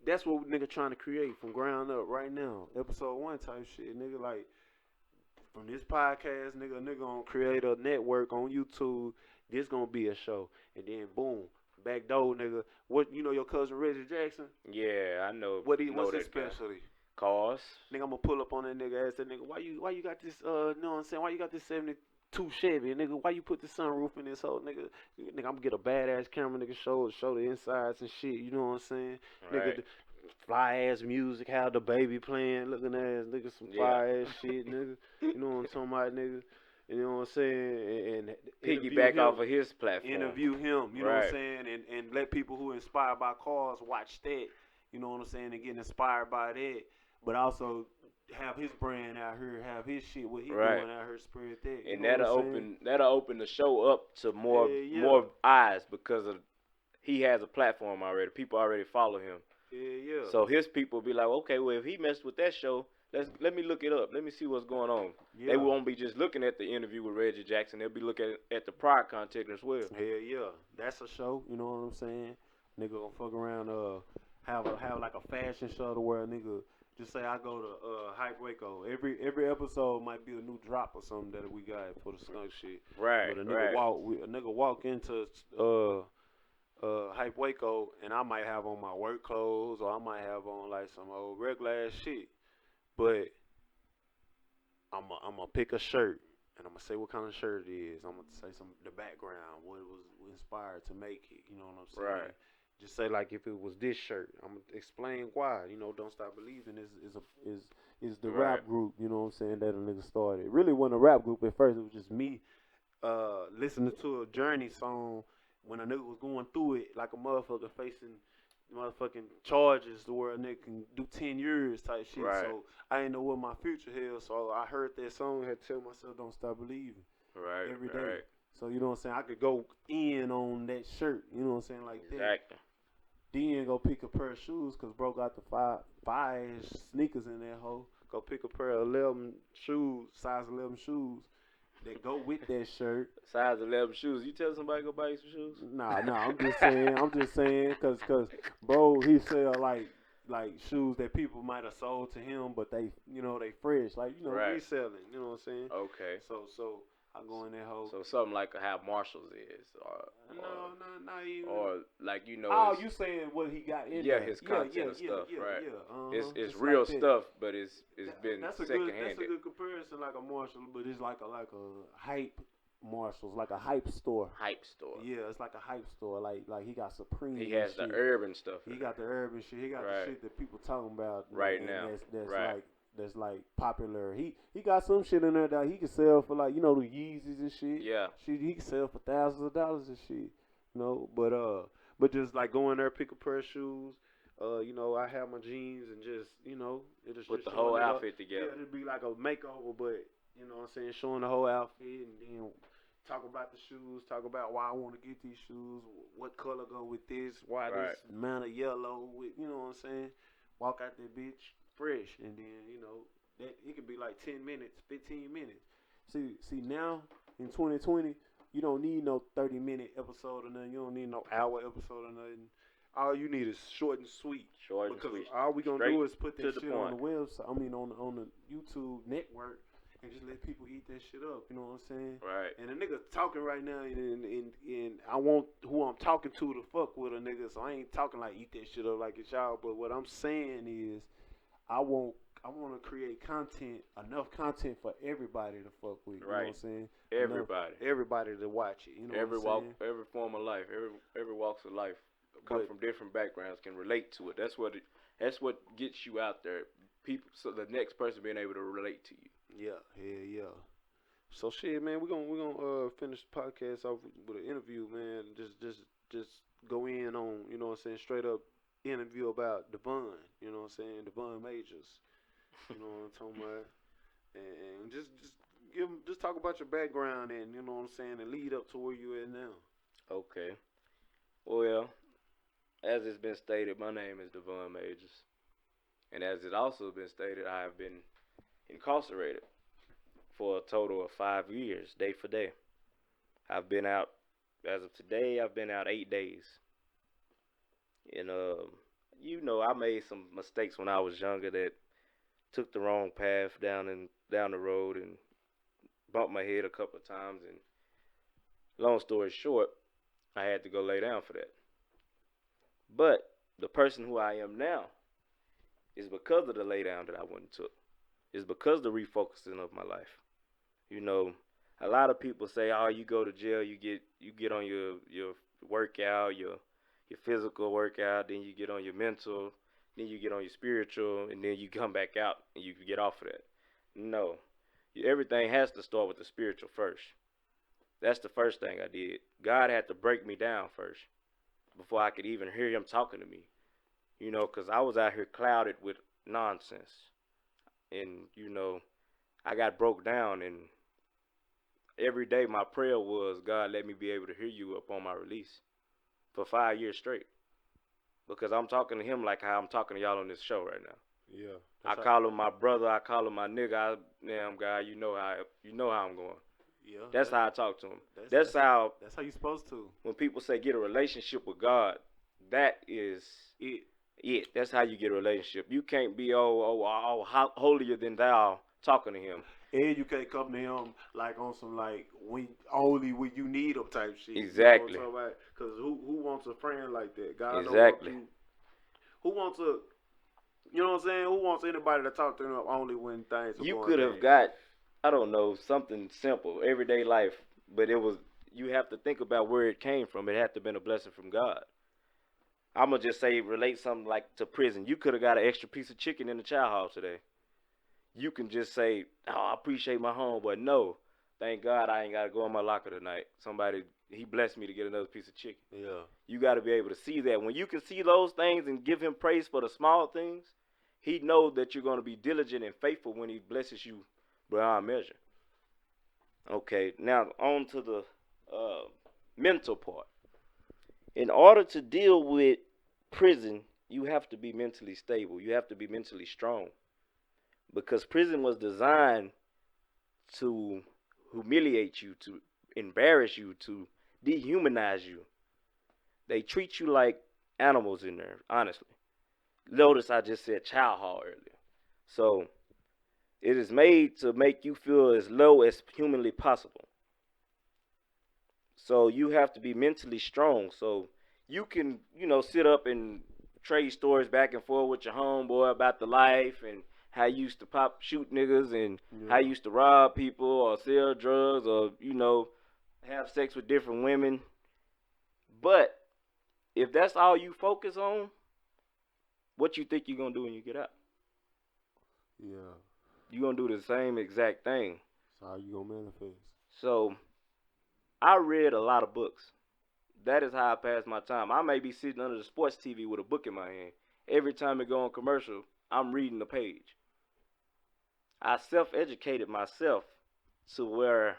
that's what nigga trying to create from ground up right now. Episode 1 type shit, nigga. Like from this podcast, nigga gonna create a network on YouTube. This gonna be a show, and then boom, back door, nigga. What you know your cousin Reggie Jackson? Yeah, I know. What's his specialty? Cars. Nigga, I'm gonna pull up on that nigga. Ask that nigga, why you got this? Know what I'm saying? Why you got this 72 Chevy, nigga? Why you put the sunroof in this hole, nigga? Nigga, I'm gonna get a badass camera, nigga, show the insides and shit. You know what I'm saying? Right. Nigga, fly ass music, how the baby playing, looking ass, nigga, some fly ass shit, nigga. You know what I'm talking about, nigga? You know what I'm saying? And piggyback off of his platform. Interview him, you know what I'm saying? And let people who are inspired by cars watch that, you know what I'm saying, and get inspired by that. But also have his brand out here, have his shit, what he doing out here, spread that. And that'll open the show up to more eyes because of he has a platform already. People already follow him. Yeah. So his people be like, okay, well if he messed with that show, let me look it up. Let me see what's going on. Yeah. They won't be just looking at the interview with Reggie Jackson. They'll be looking at the prior content as well. Hell yeah, that's a show. You know what I'm saying? Nigga gonna fuck around. Have like a fashion show to where a nigga Just say I go to Hype Waco. Every episode might be a new drop or something that we got for the skunk shit. Right, But right, a nigga walk into Hype Waco, and I might have on my work clothes, or I might have on like some old regular ass shit. But I'm gonna pick a shirt, and I'm gonna say what kind of shirt it is. I'm gonna say the background, what it was inspired to make it. You know what I'm saying? right, Just say like if it was this shirt, I'm gonna explain why. You know, Don't Stop Believing is the right, rap group. You know what I'm saying, that a nigga started. It really wasn't a rap group at first. It was just me listening to a Journey song when a nigga was going through it like a motherfucker facing motherfucking charges to where a nigga can do 10 years type shit. right, So I didn't know what my future held. So I heard that song, had to tell myself, don't stop believing right, every day. right. So you know what I'm saying? I could go in on that shirt, you know what I'm saying, like that. Exactly. Then go pick a pair of shoes, cause bro got the five sneakers in that hole. Go pick a pair of 11 shoes, size 11 shoes that go with that shirt. Size 11 shoes. You tell somebody go buy you some shoes? Nah, I'm just saying, cause bro, he sell like shoes that people might have sold to him, but they fresh, like Right. reselling. You know what I'm saying? Okay. So I go in that hole. So something like how Marshalls is, No, not even. or like Oh, it's- you saying what he got in yeah, there? his content and stuff, right? Uh-huh. It's Just real like that. stuff, but it's been That's a secondhanded. good comparison, like a Marshall, but it's like a hype Marshalls, like a hype store. Hype store. Yeah, it's like a hype store. Like he got Supreme. He has the shit. urban stuff. He got the urban shit. He got Right. the shit that people talking about Right and now. That's Right. like popular. He got some shit in there that he can sell for like the Yeezys and shit. Yeah. Shit, he can sell for thousands of dollars and shit. But just like go in there, pick a pair of shoes. I have my jeans and just it just Put the just whole showing it up. outfit together. Yeah, it'd be like a makeover, but you know what I'm saying, showing the whole outfit and then talk about the shoes, talk about why I want to get these shoes, what color go with this, why Right. this amount of yellow with, you know what I'm saying? Walk out that bitch fresh, and then that it could be like 10 minutes, 15 minutes. See now in 2020, you don't need no 30-minute episode or nothing. You don't need no hour episode or nothing. All you need is short and sweet. Short and Because sweet. all we gonna Straight do is put to that the shit on point. the website. I mean, on the YouTube network, and just let people eat that shit up. You know what I'm saying? Right. And the nigga talking right now, and I want who I'm talking to fuck with a nigga. So I ain't talking like eat that shit up like it's y'all. But what I'm saying is, I want to create enough content for everybody to fuck with. You know what I'm saying? Everybody. Everybody to watch it. You know Every what I'm walk, saying? every form of life, every walks of life, come But- from different backgrounds, can relate to it. That's what gets you out there. People, so the next person being able to relate to you. Yeah, hell yeah. So shit, man, we're gonna finish the podcast off with an interview, man. Just go in on, you know what I'm saying, straight up interview about Davonne, you know what I'm saying, Davonne Majors. You know what I'm talking about? And just talk about your background and you know what I'm saying, and lead up to where you at now. Okay. Well, as it's been stated, my name is Davonne Majors. And as it also been stated, I have been incarcerated for a total of 5 years, day for day. I've been out, as of today, I've been out 8 days. And, I made some mistakes when I was younger that took the wrong path down the road and bumped my head a couple of times. And long story short, I had to go lay down for that. But the person who I am now is because of the lay down that I went and took. It's because of the refocusing of my life. A lot of people say, "Oh, you go to jail, you get on your workout, your physical workout, then you get on your mental, then you get on your spiritual, and then you come back out and you get off of that." No, everything has to start with the spiritual first. That's the first thing I did. God had to break me down first before I could even hear him talking to me. Because I was out here clouded with nonsense. And, I got broke down, and every day my prayer was, God, let me be able to hear you upon my release for 5 years straight. Because I'm talking to him like how I'm talking to y'all on this show right now. Yeah. I call him my brother. I call him my nigga. Damn, God, you know how I'm going. Yeah. That's how I talk to him. That's That's how you supposed to. when people say get a relationship with God, that is It Yeah, that's how you get a relationship. You can't be holier than thou talking to him. And you can't come to him like on some like when only when you need him type shit. You know what I'm Exactly. talking about? Because who wants a friend like that? God don't want Exactly. you. Who wants a you know what I'm saying? Who wants anybody to talk to them only when things are You going could have bad? got, I don't know, something simple, everyday life, but it was, you have to think about where it came from. It had to have been a blessing from God. I'm gonna just say relate something like to prison. You could have got an extra piece of chicken in the chow hall today. You can just say, "Oh, I appreciate my home," but no, thank God I ain't gotta go in my locker tonight. Somebody he blessed me to get another piece of chicken. Yeah. You got to be able to see that. When you can see those things and give him praise for the small things, he knows that you're going to be diligent and faithful when he blesses you beyond measure. Okay, now on to the uh, mental part. In order to deal with prison, you have to be mentally stable. You have to be mentally strong because prison was designed to humiliate you, to embarrass you, to dehumanize you. They treat you like animals in there, honestly. Notice I just said child hall earlier. So it is made to make you feel as low as humanly possible. So you have to be mentally strong. So you can, sit up and trade stories back and forth with your homeboy about the life and how you used to shoot niggas and how Yeah. you used to rob people or sell drugs or, have sex with different women. But if that's all you focus on, what you think you're gonna do when you get out? Yeah. You're gonna do the same exact thing. So how you gonna manifest? So I read a lot of books. That is how I pass my time. I may be sitting under the sports TV with a book in my hand. Every time it go on commercial, I'm reading the page. I self-educated myself to where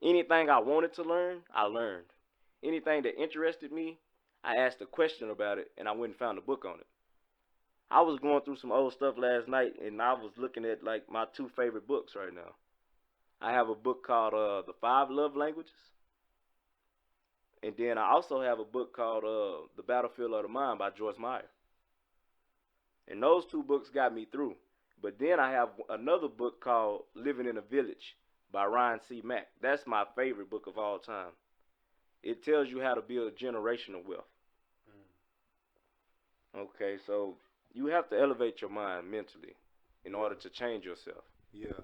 anything I wanted to learn, I learned. Anything that interested me, I asked a question about it and I went and found a book on it. I was going through some old stuff last night and I was looking at like my two favorite books right now. I have a book called The Five Love Languages. And then I also have a book called The Battlefield of the Mind by Joyce Meyer. And those two books got me through. But then I have another book called Living in a Village by Ryan C. Mack. That's my favorite book of all time. It tells you how to build generational wealth. Okay, so you have to elevate your mind mentally in order to change yourself. Yeah.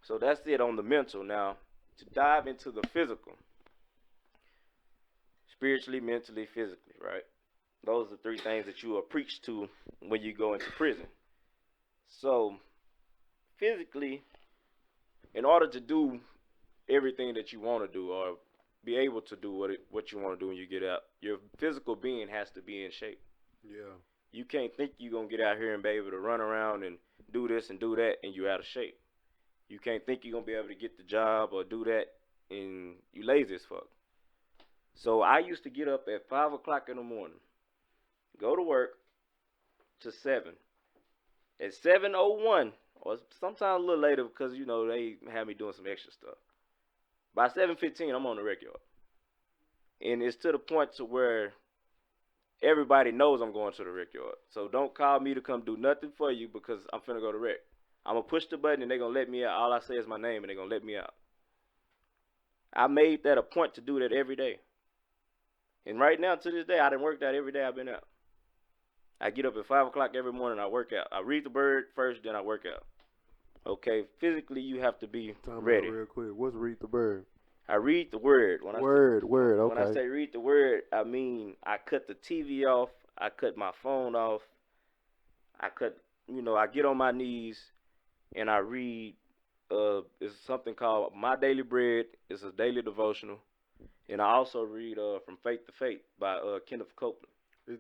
So that's it on the mental. Now, to dive into the physical, spiritually, mentally, physically, right? Those are the three things that you are preached to when you go into prison. So, physically, in order to do everything that you want to do or be able to do what you want to do when you get out, your physical being has to be in shape. Yeah. You can't think you're going to get out here and be able to run around and do this and do that and you're out of shape. You can't think you're going to be able to get the job or do that and you lazy as fuck. So I used to get up at 5 o'clock in the morning, go to work to 7. At 7:01, or sometimes a little later because, they have me doing some extra stuff. By 7:15, I'm on the rec yard. And it's to the point to where everybody knows I'm going to the rec yard. So don't call me to come do nothing for you because I'm finna go to rec. I'm going to push the button and they're going to let me out. All I say is my name and they're going to let me out. I made that a point to do that every day. And right now, to this day, I done worked out every day I've been out. I get up at 5 o'clock every morning, I work out. I read the word first, then I work out. Okay, physically, you have to be ready. Real quick. What's read the bird? I read the word. Word. Okay. When I say read the word, I mean I cut the TV off. I cut my phone off. I get on my knees and I read. It's something called My Daily Bread. It's a daily devotional, and I also read From Faith to Faith by Kenneth Copeland.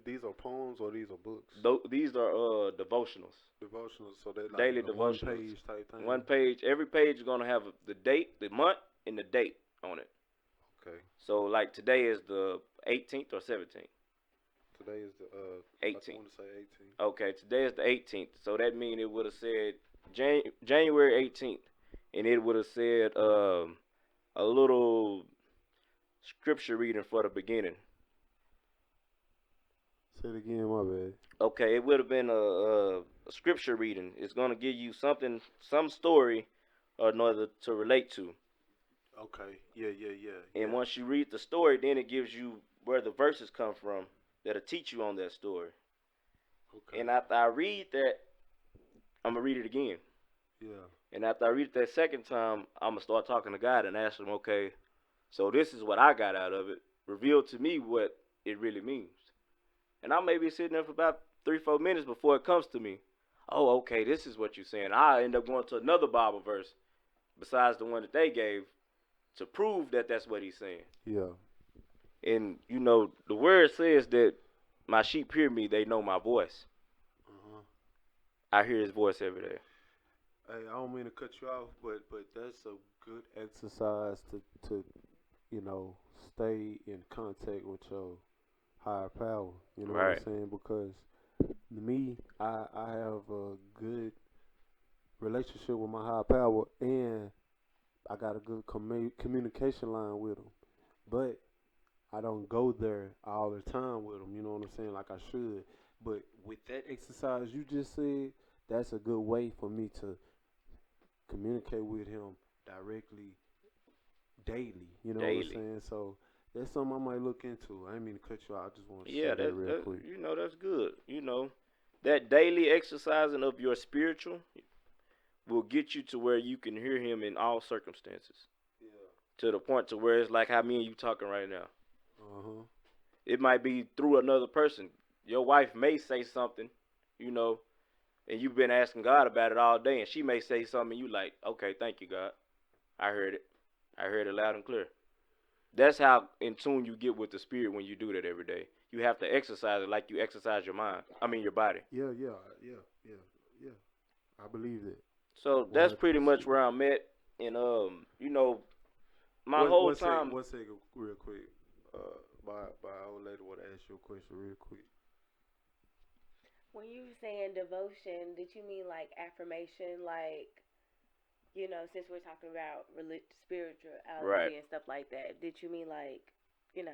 These are poems or these are books? These are devotionals. Devotionals, so they're like Daily a one devotionals. page type thing. One page. Every page is gonna have the date, the month, and the date on it. Okay. So like today is the 18th or 17th. Today is the 18th. I want to say 18th. Okay, today is the 18th. So that means it would have said January 18th, and it would have said a little scripture reading for the beginning. Say it again, my bad. Okay, it would have been a scripture reading. It's gonna give you something, some story, or another to relate to. Okay. Yeah, yeah, yeah, And yeah. once you read the story, then it gives you where the verses come from that'll teach you on that story. Okay. And after I read that, I'm gonna read it again. Yeah. And after I read it that second time, I'm gonna start talking to God and ask him, okay, so this is what I got out of it. Reveal to me what it really means. And I may be sitting there for about 3, 4 minutes before it comes to me. Oh, okay, this is what you're saying. I end up going to another Bible verse besides the one that they gave to prove that that's what he's saying. Yeah. And you know, the word says that my sheep hear me; they know my voice. Uh-huh. I hear his voice every day. Hey, I don't mean to cut you off, but that's a good exercise to stay in contact with your higher power. You know what I'm Right, saying? Because me, I have a good relationship with my higher power, and I got a good communication line with them. But I don't go there all the time with them. You know what I'm saying? Like I should. But with that exercise you just said, that's a good way for me to communicate with him directly daily. You know what I'm daily. saying? So that's something I might look into. I didn't mean to cut you out. I just want to say Yeah, that real quick. you know that's good. You know, that daily exercising of your spiritual will get you to where you can hear him in all circumstances. Yeah. To the point to where it's like how me and you talking right now. Uh huh. It might be through another person. Your wife may say something, you know, and you've been asking God about it all day, and she may say something, and you like, okay, thank you, God. I heard it. I heard it loud and clear. That's how in tune you get with the spirit when you do that every day. You have to exercise it like you exercise your mind. I mean your body. Yeah, yeah, yeah, yeah, yeah. I believe that. So One that's hundred pretty much percent. where I'm at. And you know, my whole time. One second, real quick. My old lady want to ask you a question real quick. When you saying devotion, did you mean like affirmation, like since we're talking about Right. spirituality and stuff like that, did you mean like, in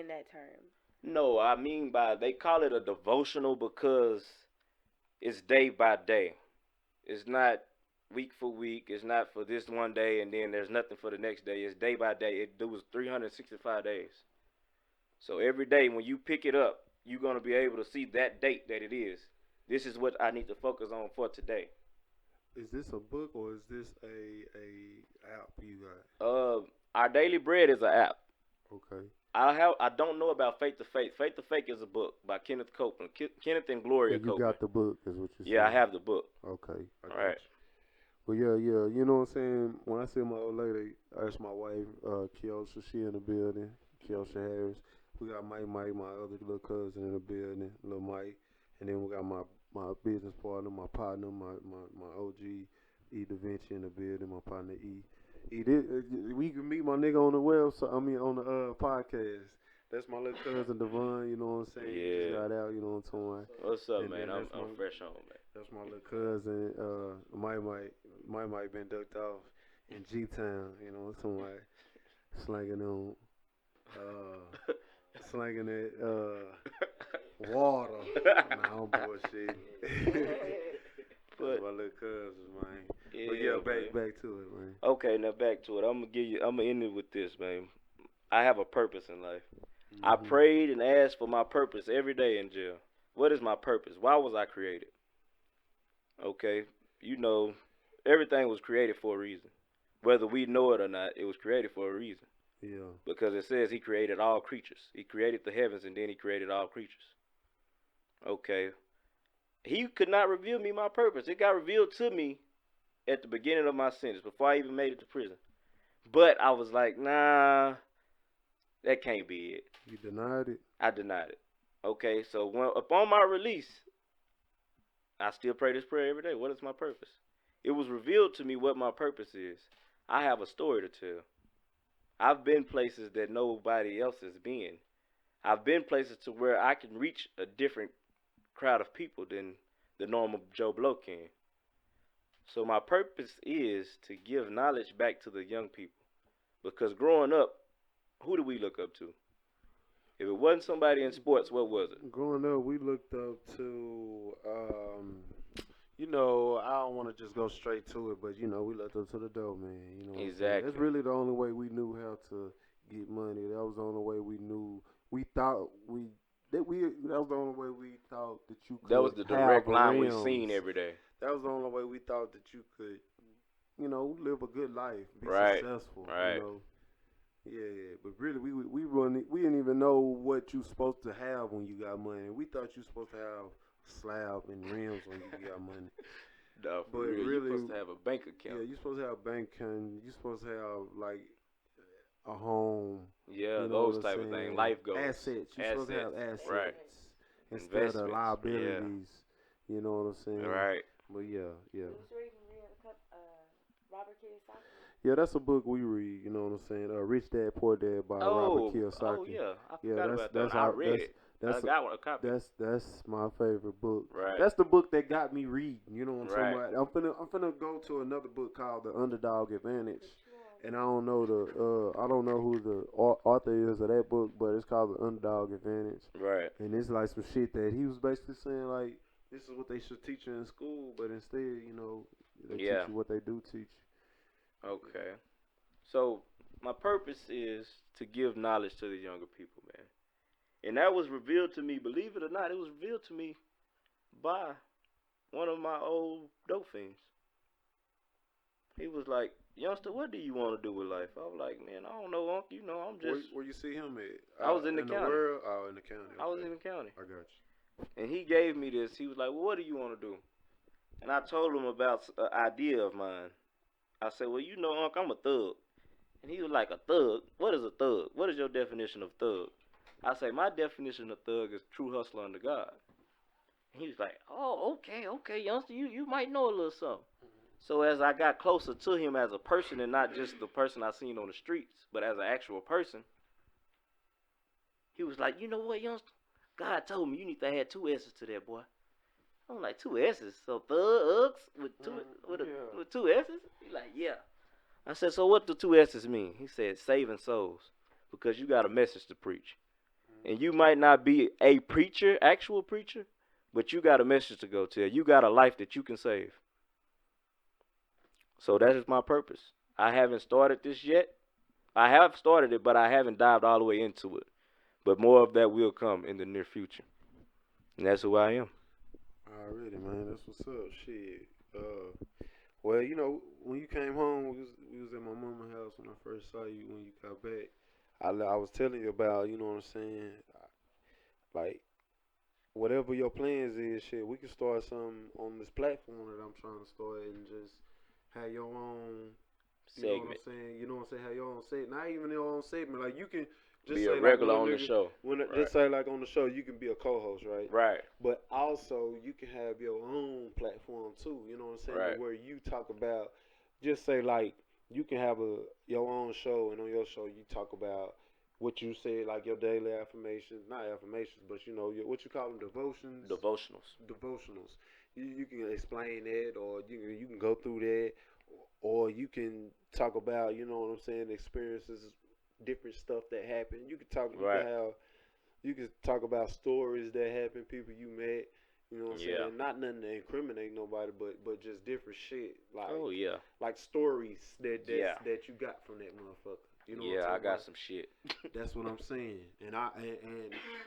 that term? No, I mean by they call it a devotional because it's day by day. It's not week for week. It's not for this one day and then there's nothing for the next day. It's day by day. It was 365 days. So every day when you pick it up, you're gonna be able to see that date that it is. This is what I need to focus on for today. Is this a book or is this a app you got? Uh, our daily bread is an app. Okay. I don't know about Faith to Faith. Faith to Faith is a book by Kenneth Copeland. Kenneth and Gloria And you Copeland. got the book, is what you're Yeah, I saying. have the book. Okay, I All got right. you. But yeah, yeah, you know what I'm saying? When I say my old lady, that's my wife, Kiosha, she in the building, Kiosha Harris. We got Mike, my other little cousin in the building, little Mike. And then we got my business partner, my partner, my OG, E Da Vinci in the building, my partner E. We can meet my nigga on the website, I mean on the podcast. That's my little cousin Davonne, you know what I'm saying? He just Yeah. got out, you know what I'm talking What's up, about? And man? then I'm fresh on, man. that's my little cousin, Mike been ducked off in G Town, you know what I'm talking about? Slanging on slanging that water. Nah, I'm bullshit. That's But my little cousin, man. But yeah, yeah, man. back to it, man. Okay, now back to it. I'm gonna end it with this, man. I have a purpose in life. I Mhm. prayed and asked for my purpose every day in jail. What is my purpose? Why was I created? Okay, you know, everything was created for a reason. Whether we know it or not, it was created for a reason. Yeah. Because it says he created all creatures. He created the heavens and then he created all creatures. Okay. He could not reveal me my purpose. It got revealed to me at the beginning of my sentence before I even made it to prison. But I was like, nah, that can't be it. You denied it? I denied it. Okay, so when upon my release, I still pray this prayer every day. What is my purpose? It was revealed to me what my purpose is. I have a story to tell. I've been places that nobody else has been. I've been places to where I can reach a different crowd of people than the normal Joe Blow can. So my purpose is to give knowledge back to the young people. Because growing up, who do we look up to? If it wasn't somebody in sports, what was it? Growing up, we looked up to, you know, I don't want to just go straight to it, but you know, we looked up to the dough man. You know what I'm saying? That's Exactly. really the only way we knew how to get money. That was the only way we knew. We thought we that we that was the only way we thought that you That was could the have direct line we seen rims. every day. That was the only way we thought that you could, you know, live a good life, be Right. successful. Right. You know. Yeah, but really, we didn't even know what you supposed to have when you got money. We thought you supposed to have slab and rims when you got money. No, for But real. really, You supposed to have a bank yeah, account. you supposed to have a bank account. You supposed to have like a home. Yeah, You know those what I'm type of saying? things. Life goals. Assets. You supposed to have Assets. assets Right. instead of Investments. liabilities. You know what I'm saying? Right. But yeah. Who's reading Robert Kiyosaki? Yeah, that's a book we read. You know what I'm saying? Rich Dad Poor Dad by Robert Kiyosaki. Oh yeah. I Yeah, forgot about that. I read it. That's I got one, a copy. that's my favorite book. Right. That's the book that got me reading. You know what I'm Right. talking about? I'm finna go to another book called The Underdog Advantage, and I don't know who the author is of that book, but it's called The Underdog Advantage, Right. and it's like some shit that he was basically saying like this is what they should teach you in school, but instead you know they teach you what they do teach. Okay. So my purpose is to give knowledge to the younger people, man. And that was revealed to me, believe it or not, it was revealed to me by one of my old dope fiends. He was like, youngster, what do you want to do with life? I was like, man, I don't know, Unc. You know, I'm just. Where you see him at? I was in the the county. world? Oh, in the county. I was okay. in the county. I got you. And he gave me this. He was like, well, what do you want to do? And I told him about an idea of mine. I said, well, you know, Unc, I'm a thug. And he was like, a thug? What is a thug? What is your definition of thug? I say, my definition of thug is true hustler under God. And he was like, oh, okay, youngster, you might know a little something. So as I got closer to him as a person and not just the person I seen on the streets, but as an actual person, he was like, you know what, youngster? God told me you need to add 2 S's to that, boy. I'm like, 2 S's? So thugs with with 2 S's? He like, yeah. I said, so what do 2 S's mean? He said, saving souls, because you got a message to preach. And you might not be a preacher, actual preacher, but you got a message to go tell. You got a life that you can save. So that is my purpose. I haven't started this yet. I have started it, but I haven't dived all the way into it. But more of that will come in the near future. And that's who I am. Already, man. That's what's up. Shit. Well, you know, when you came home, we was at my mama's house when I first saw you when you got back. I was telling you about, you know what I'm saying, like, whatever your plans is, shit, we can start something on this platform that I'm trying to start and just have your own segment. You know what I'm saying? You know what I'm saying? Have your own segment. Not even your own segment. Like, you can just be say a regular like on the show. Right. Just say like on the show, you can be a co-host, right? Right. But also, you can have your own platform too. You know what I'm saying? Right. Where you talk about, just say like, you can have your own show, and on your show you talk about what you say, like your daily affirmations, not affirmations, but you know what you call them, devotionals. You can explain that, or you can go through that, or you can talk about, you know what I'm saying, experiences, different stuff that happened. You can talk, you can talk about stories that happened, people you met. You know what I'm saying? Not nothing to incriminate nobody, but just different shit. Like, like stories that you got from that motherfucker. You know what I'm I got about? some shit. That's what I'm saying. And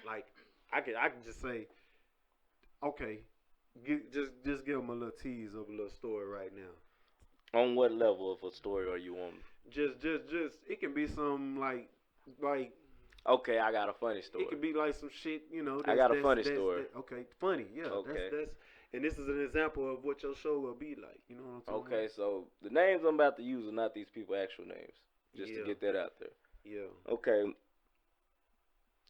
like I can just say, okay, just give them a little tease of a little story right now. On what level of a story are you on? Just it can be some like. Okay, I got a funny story. It could be like some shit, you know. I got a funny story. Okay, funny, yeah. Okay. That's and this is an example of what your show will be like. You know what I'm talking about? Okay, so the names I'm about to use are not these people's actual names. Just to get that out there. Yeah. Okay.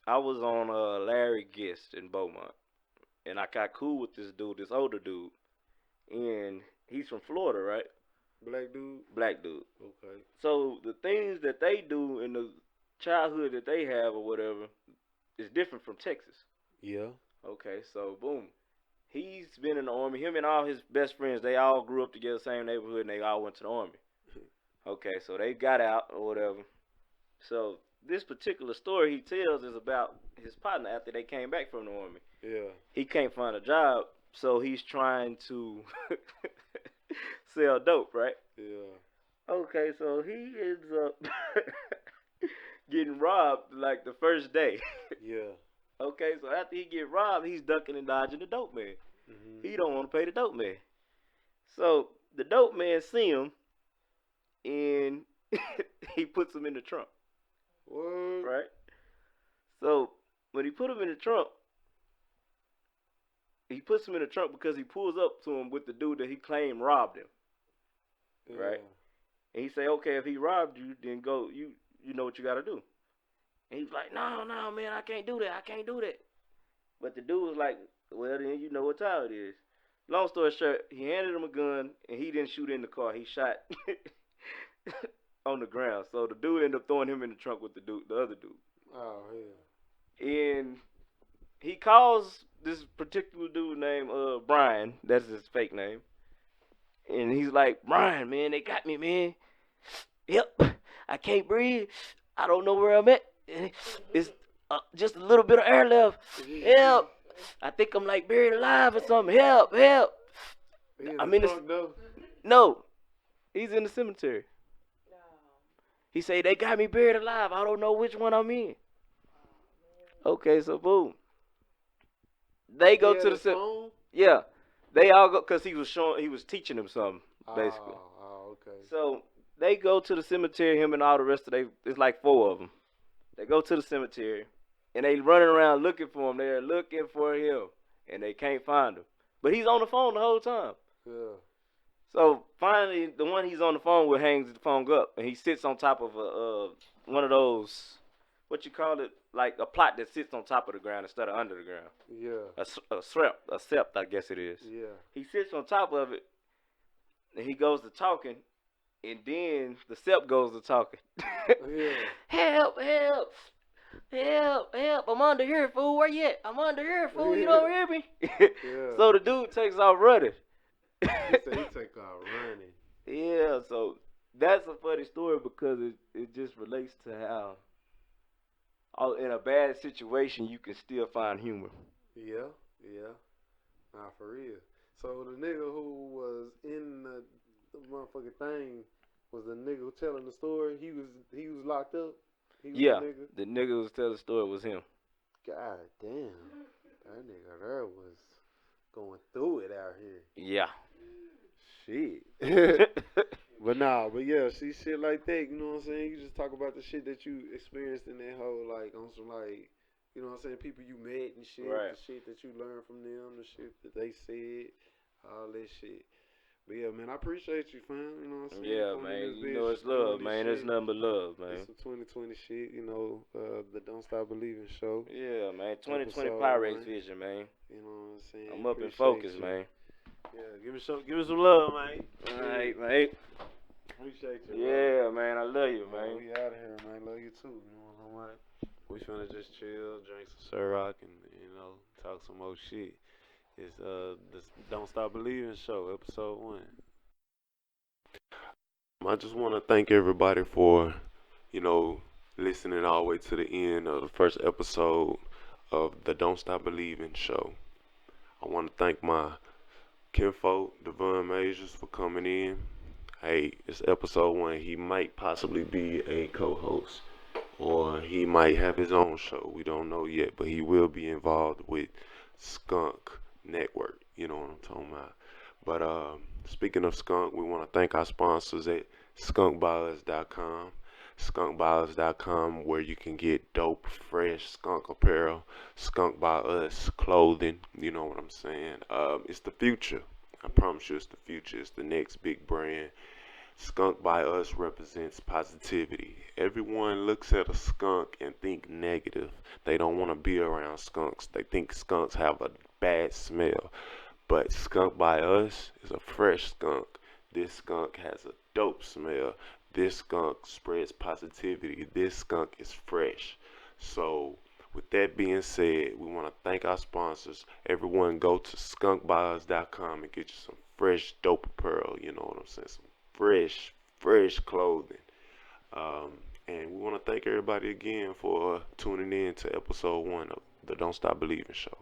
I was on Larry Guest in Beaumont, and I got cool with this dude, this older dude, and he's from Florida, right? Black dude. Black dude. Okay. So the things that they do in the childhood that they have or whatever is different from Texas. Yeah. Okay, so boom. He's been in the Army. Him and all his best friends, they all grew up together, same neighborhood, and they all went to the Army. Okay, so they got out or whatever. So this particular story he tells is about his partner after they came back from the army. Yeah. He can't find a job, so he's trying to sell dope, right? Yeah. Okay, so he ends up getting robbed like the first day. Yeah. Okay, so after he get robbed, he's ducking and dodging the dope man. Mhm. He don't want to pay the dope man. So the dope man see him and he puts him in the trunk, What? right? So when he put him in the trunk, he puts him in the trunk because he pulls up to him with the dude that he claimed robbed him, Yeah. right? And he say, okay, if he robbed you, then go. You know what you got to do. And he's like, no, man, I can't do that. I can't do that. But the dude was like, well, then you know what time it is. Long story short, he handed him a gun, and he didn't shoot in the car. He shot on the ground. So the dude ended up throwing him in the trunk with the other dude. Oh hell. And he calls this particular dude named Brian. That's his fake name. And he's like, Brian, man, they got me, man. Yep, I can't breathe. I don't know where I'm at. It's just a little bit of air left. Help. I think I'm like buried alive or something. Help. I'm in the No, he's in the cemetery. No. He say they got me buried alive. I don't know which one I'm in. Okay, so boom. They go to the cemetery. Yeah, they all go because he was teaching them something basically. Oh, okay. So they go to the cemetery. Him and all the rest of it's like 4 of them. They go to the cemetery and they running around looking for him. They're looking for him and they can't find him. But he's on the phone the whole time. Yeah. So finally, the one he's on the phone with hangs the phone up, and he sits on top of one of those, what you call it, like a plot that sits on top of the ground instead of under the ground. Yeah. A sept, I guess it is. Yeah. He sits on top of it, and he goes to talking, and then the sept goes to talking. Yeah. Help! I'm under here, fool. Where you at? I'm under here, fool. You don't hear me? Yeah. So the dude takes off running. He said he take off running. Yeah, so that's a funny story because it just relates to how in a bad situation you can still find humor. Yeah. Yeah. Nah, for real. So the nigga who was in the motherfucking thing was the nigga who telling the story. He was locked up. He was Yeah, the nigga. the nigga who was telling the story was him. God damn, that nigga there was going through it out here. Yeah. Shit. But yeah, see shit like that, you know what I'm saying? You just talk about the shit that you experienced in that whole, like, on some, like, you know what I'm saying, people you met and shit, Right. the shit that you learned from them, the shit that they said, all that shit. But yeah, man, I appreciate you, fam, you know what I'm saying? Yeah, Coming in man. this You know bitch, it's love, doing this man. shit. It's nothing but love, man. It's some 2020 shit, you know, the Don't Stop Believing show. Yeah, man. 2020 Episode, Pyrex man. Vision, man. You know what I'm saying? I'm up in Appreciate focus, you. man. Yeah, give me some love, man. Alright, mate. Appreciate you. Yeah, man. I love you, Man, man. we out of here, man. Love you too. You know what I'm saying? We finna just chill, drink some Ciroc, and talk some more shit. It's this Don't Stop Believing show, episode 1. I just want to thank everybody for, listening all the way to the end of the first episode of the Don't Stop Believing show. I want to thank my kinfolk, Davonne Majors, for coming in. Hey, it's episode 1. He might possibly be a co-host, or he might have his own show. We don't know yet, but he will be involved with Skunk Network. You know what I'm talking about. But speaking of Skunk, we want to thank our sponsors at skunkbuyers.com. Skunkbuyers.com, where you can get dope, fresh skunk apparel, Skunk by Us clothing. You know what I'm saying? It's the future. I promise you, it's the future. It's the next big brand. Skunk by Us represents positivity. Everyone looks at a skunk and think negative. They don't want to be around skunks. They think skunks have a bad smell. But Skunk by Us is a fresh skunk. This skunk has a dope smell. This skunk spreads positivity. This skunk is fresh. So, with that being said, we want to thank our sponsors. Everyone go to skunkbuyers.com and get you some fresh dope apparel. You know what I'm saying? Some fresh clothing. And we want to thank everybody again for tuning in to episode 1 of the Don't Stop Believing show.